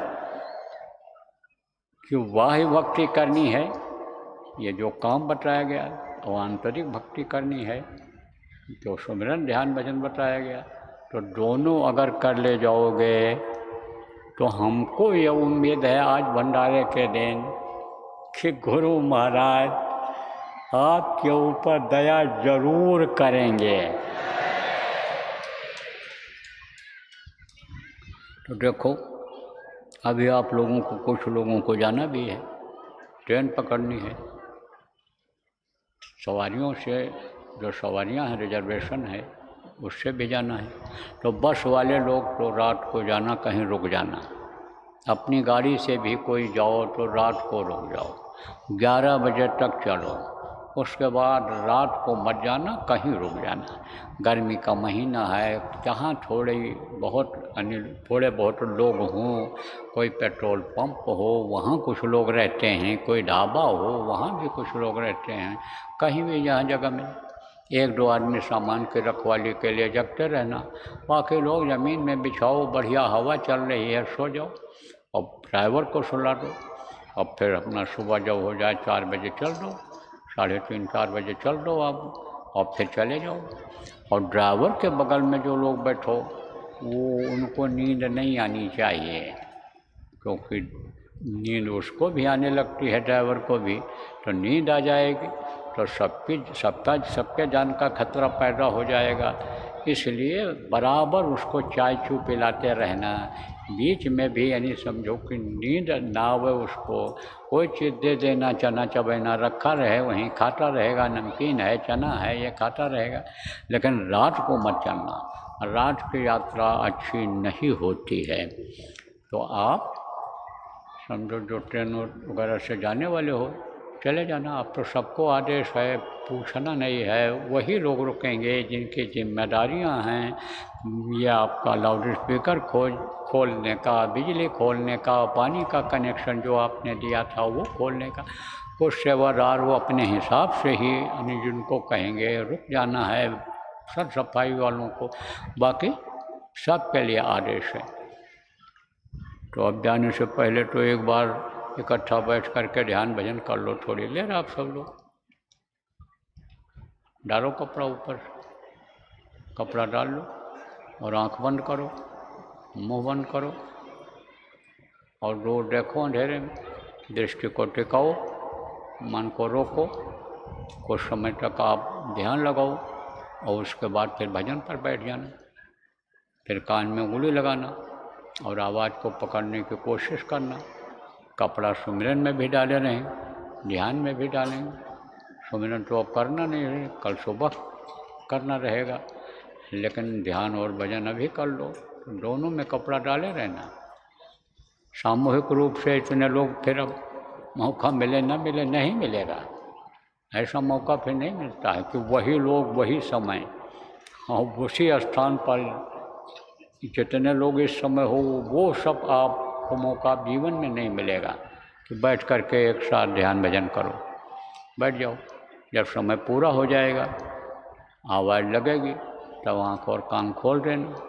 कि बाह्य भक्ति करनी है, ये जो काम बताया गया, और आंतरिक भक्ति करनी है, जो सुमिरन ध्यान भजन बताया गया। तो दोनों अगर कर ले जाओगे तो हमको ये उम्मीद है आज भंडारे के दिन कि गुरु महाराज आपके ऊपर दया जरूर करेंगे। तो देखो अभी आप लोगों को, कुछ लोगों को जाना भी है, ट्रेन पकड़नी है, सवारियों से जो सवारियां हैं रिजर्वेशन है उससे भी जाना है। तो बस वाले लोग तो रात को जाना, कहीं रुक जाना, अपनी गाड़ी से भी कोई जाओ तो रात को रुक जाओ, 11 बजे तक चलो, उसके बाद रात को मत जाना, कहीं रुक जाना। गर्मी का महीना है, जहाँ थोड़े बहुत लोग हों, कोई पेट्रोल पंप हो वहाँ कुछ लोग रहते हैं, कोई ढाबा हो वहाँ भी कुछ लोग रहते हैं, कहीं भी जहाँ जगह में 1-2 आदमी सामान की रखवाली के लिए जगते रहना, बाकी लोग ज़मीन में बिछाओ, बढ़िया हवा चल रही है, सो जाओ, और ड्राइवर को सुला दो, और फिर अपना सुबह जब हो जाए 4 बजे चल दो, 3:30-4 बजे चल दो आप, और फिर चले जाओ। और ड्राइवर के बगल में जो लोग बैठो वो उनको नींद नहीं आनी चाहिए, क्योंकि नींद उसको भी आने लगती है, ड्राइवर को भी, तो नींद आ जाएगी तो सबके जान का खतरा पैदा हो जाएगा। इसलिए बराबर उसको चाय चू पिलाते रहना, बीच में भी यानी समझो कि नींद ना आवे उसको, कोई चीज़ दे देना, चना चबैना रखा रहे वहीं खाता रहेगा, नमकीन है, चना है, ये खाता रहेगा, लेकिन रात को मत चलना, रात की यात्रा अच्छी नहीं होती है। तो आप समझो जो ट्रेन वगैरह से जाने वाले हो चले जाना, अब तो सबको आदेश है, पूछना नहीं है, वही लोग रुकेंगे जिनकी जिम्मेदारियां हैं, या आपका लाउड स्पीकर खोलने का, बिजली खोलने का, पानी का कनेक्शन जो आपने दिया था वो खोलने का, कुछ सेवादार वो अपने हिसाब से ही जिनको कहेंगे रुक जाना है, सब सफाई वालों को, बाकी सब के लिए आदेश है। तो अब जाने से पहले तो एक बार इकट्ठा बैठ करके ध्यान भजन कर लो थोड़ी देर। आप सब लोग डालो कपड़ा ऊपर, कपड़ा डाल लो और आंख बंद करो, मुंह बंद करो और दूर देखो अंधेरे में। दृष्टि को टिकाओ, मन को रोको, कुछ समय तक आप ध्यान लगाओ और उसके बाद फिर भजन पर बैठ जाना। फिर कान में उंगली लगाना और आवाज़ को पकड़ने की कोशिश करना। कपड़ा सुमिरन में भी डाले रहें, ध्यान में भी डालेंगे। सुमिरन तो अब करना नहीं है, कल सुबह करना रहेगा, लेकिन ध्यान और भजन अभी कर लो। तो दोनों में कपड़ा डाले रहना। सामूहिक रूप से इतने लोग फिर अब मौका मिले न मिले, नहीं मिलेगा। ऐसा मौका फिर नहीं मिलता है कि वही लोग वही समय और उसी स्थान पर जितने लोग इस समय हो, वो सब आपको मौका जीवन में नहीं मिलेगा कि बैठ करके एक साथ ध्यान भजन करो। बैठ जाओ, जब समय पूरा हो जाएगा, आवाज़ लगेगी, तब आँख और कान खोल देना।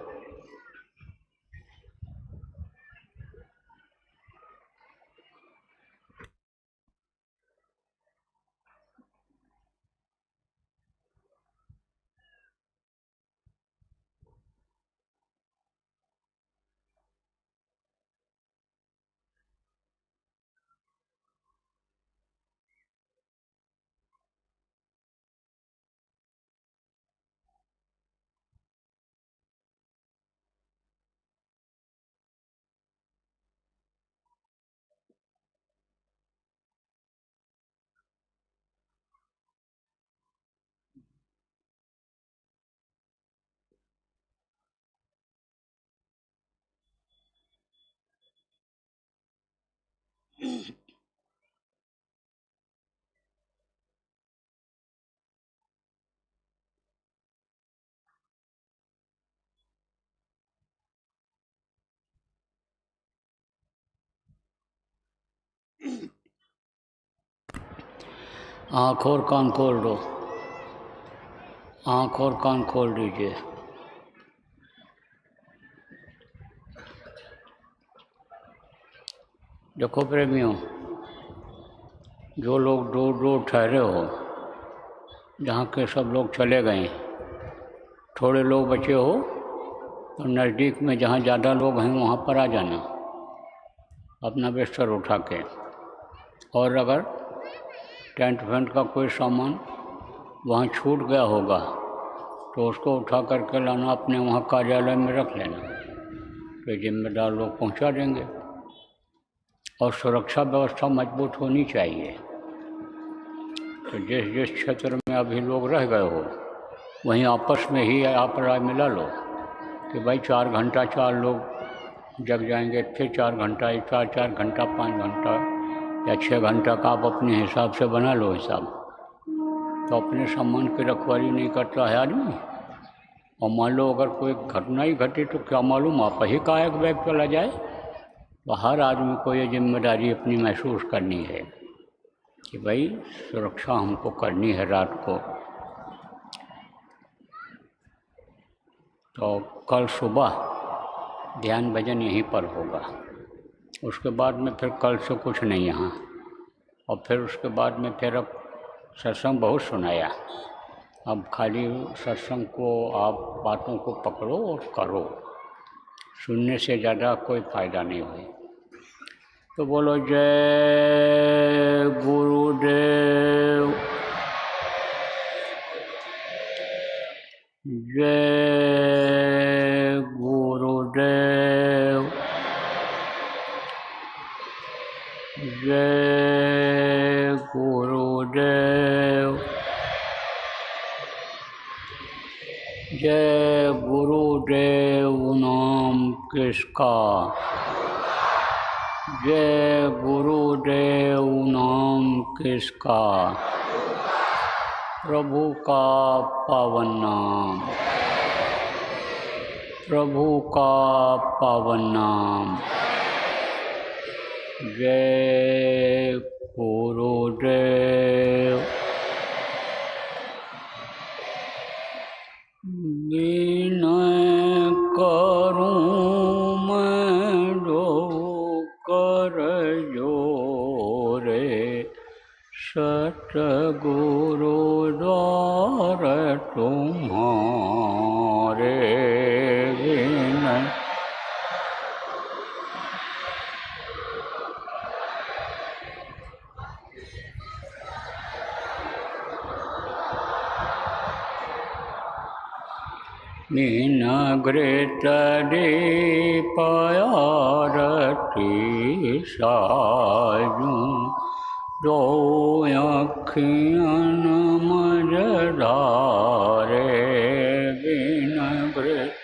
आँख और कान खोल दो, आँख और कान खोल दीजिए। देखो प्रेमियों, जो लोग दूर दूर ठहरे हो, जहाँ के सब लोग चले गए, थोड़े लोग बचे हो तो नज़दीक में जहाँ ज़्यादा लोग हैं वहाँ पर आ जाना अपना बिस्तर उठा के। और अगर टेंट वेंट का कोई सामान वहाँ छूट गया होगा तो उसको उठा करके लाना, अपने वहाँ कार्यालय में रख लेना, तो जिम्मेदार लोग पहुँचा देंगे। और सुरक्षा व्यवस्था मजबूत होनी चाहिए। तो जिस जिस क्षेत्र में अभी लोग रह गए हो, वहीं आपस में ही आप राय मिला लो कि भाई 4 घंटा 4 लोग जग जाएंगे, फिर 4 घंटा, 4 घंटा 5 घंटा या 6 घंटा का आप अपने हिसाब से बना लो हिसाब। तो अपने सामान की रखवाली नहीं करता है आदमी, और मान लो अगर कोई घटना ही घटी तो क्या मालूम आप ही का एक बैग चला जाए। तो हर आदमी को ये जिम्मेदारी अपनी महसूस करनी है कि भाई सुरक्षा हमको करनी है रात को। तो कल सुबह ध्यान भजन यहीं पर होगा, उसके बाद में फिर कल से कुछ नहीं यहाँ। और फिर उसके बाद में फिर अब सत्संग बहुत सुनाया, अब खाली सत्संग को आप बातों को पकड़ो और करो, सुनने से ज़्यादा कोई फ़ायदा नहीं हुई। तो बोलो जय गुरुदेव, जय गुरुदेव, जय गुरुदेव, जय गुरुदेव नाम किसका, जय गुरुदेव नाम किसका, प्रभु का पावन नाम, प्रभु का पावन नाम, जय गुरुदेव। विनय करूं मैं गुरुद्वार तुम्हारे बिन घृत दीपयारती साजूं दो अखियन मझधारे बिन घृत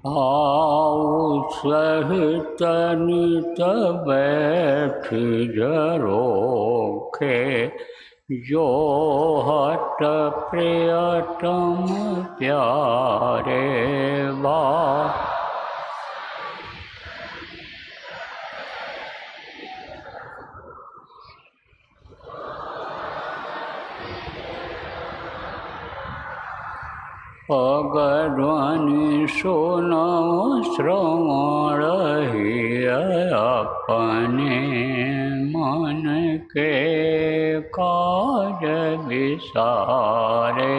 भाव सहित नित बैठी जरोखे जो हट प्रियतम प्यारे बा पगध्वनि सुनो श्रवण ही अपने मन के काज विसारे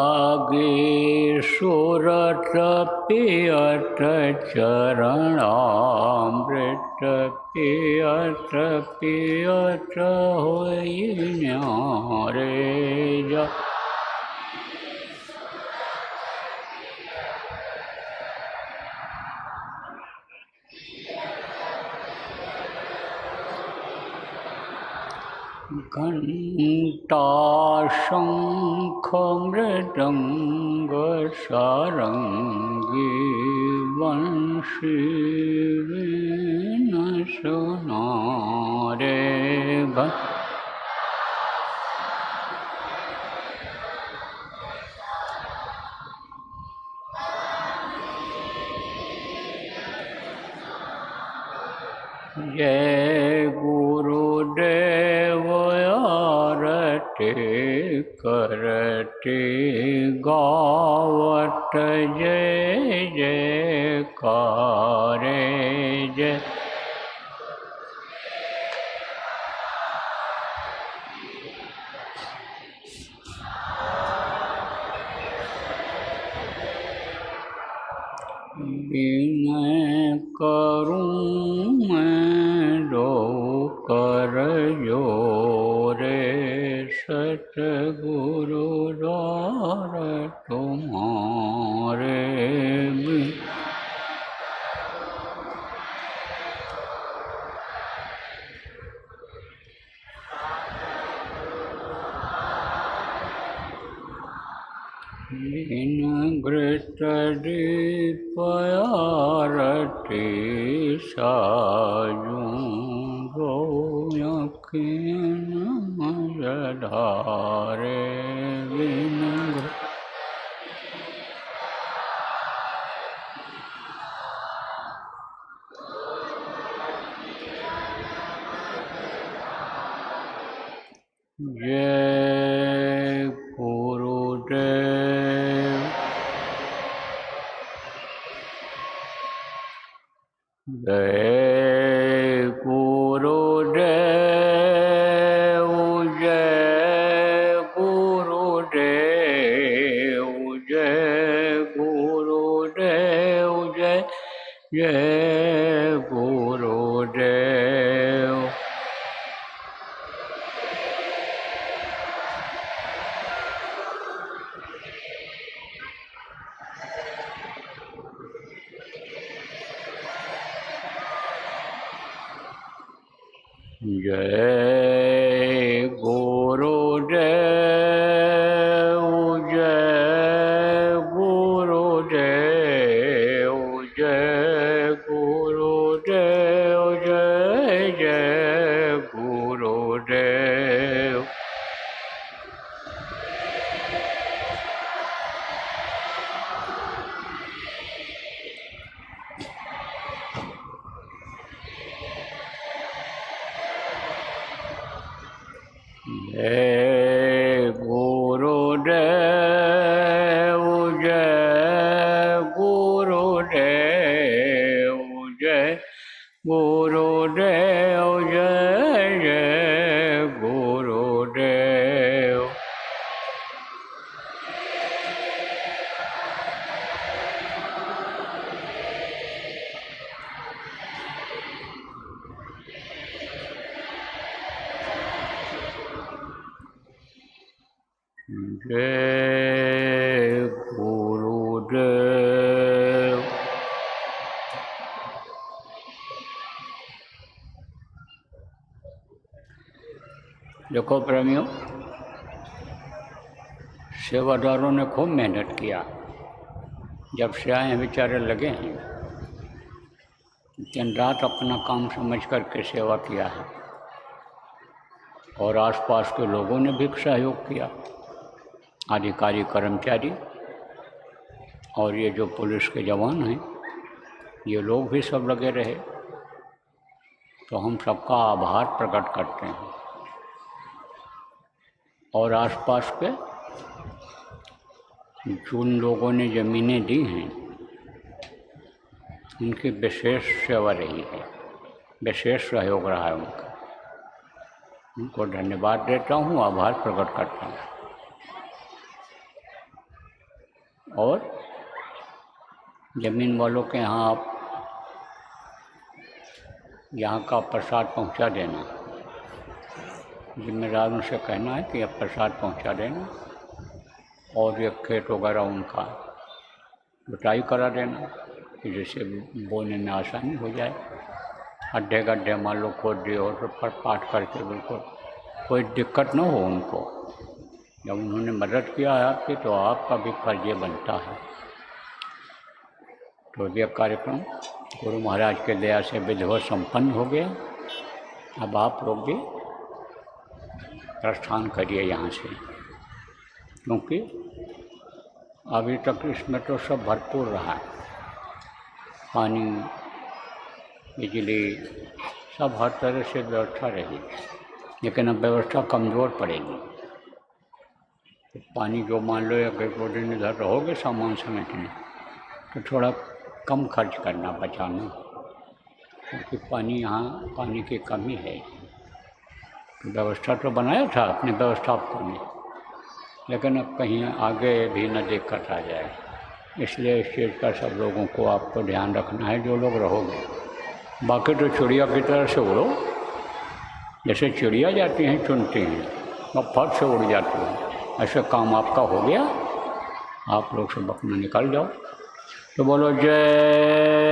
जागे सुरत पियत चरणामृत पियत पियत होई न्यारे जा घंटा शंख मृदंग सारंगी वंशी वीण सुनारे जय गुरुदेव आरती करती गावत जय जयकारे जय विनय करूं मैं दो कर जोरे सतगुरु द्वार तुम्हारे बिन घृत दीपयारती साजूं दो अखियन मझधारे बिन जय गुरुदेव जय गुरुदेव जय गुरुदेव जय गुरुदेव जय जय गुरुदेव जय गुरुदेव जय गुरुदेव जय गुरुदेव जय जय गुरुदेव गुरुदेव जय जय गुरुदेव। जय गुरुदेव। देखो प्रेमियों, सेवादारों ने खूब मेहनत किया। जब से आए हैं बेचारे लगे हैं, दिन रात अपना काम समझ करके सेवा किया है। और आसपास के लोगों ने भी सहयोग किया, अधिकारी कर्मचारी और ये जो पुलिस के जवान हैं, ये लोग भी सब लगे रहे। तो हम सबका आभार प्रकट करते हैं। और आसपास के जिन लोगों ने ज़मीनें दी हैं, उनकी विशेष सेवा रही है, विशेष सहयोग रहा है उनका। उनको धन्यवाद देता हूँ, आभार प्रकट करता हूँ। और ज़मीन वालों के यहाँ आप यहाँ का प्रसाद पहुँचा देना। जिम्मेदारों से कहना है कि अब प्रसाद पहुँचा देना। और ये खेत वगैरह उनका जुताई करा देना कि जैसे बोने में आसानी हो जाए। गड्ढे गड्ढे मान लो खोद दिए और पर पाट करके बिल्कुल कोई दिक्कत न हो उनको। जब उन्होंने मदद किया है आपकी, तो आपका भी फर्ज ये बनता है। तो ये कार्यक्रम गुरु महाराज के दया से विधिवत संपन्न हो गया। अब आप लोग भी प्रस्थान करिए यहाँ से, क्योंकि अभी तक इसमें तो सब भरपूर रहा है। पानी, बिजली, सब हर तरह से व्यवस्था रही, लेकिन अब व्यवस्था कमज़ोर पड़ेगी। तो पानी जो मान लो एक दो दिन इधर रहोगे सामान समेटने, तो थोड़ा कम खर्च करना, बचाना, क्योंकि पानी यहाँ पानी की कमी है। तो व्यवस्था तो बनाया था अपने व्यवस्थापकों ने, लेकिन अब कहीं आगे भी न दिक्कत आ जाए, इसलिए इस चीज़ का सब लोगों को आपको ध्यान रखना है जो लोग रहोगे। बाकी तो चिड़िया की तरह से उड़ो, जैसे चिड़िया जाती हैं चुनती हैं और फट से उड़ जाती हैं, ऐसे काम आपका हो गया। आप लोग सब अपना निकल जाओ। तो बोलो जय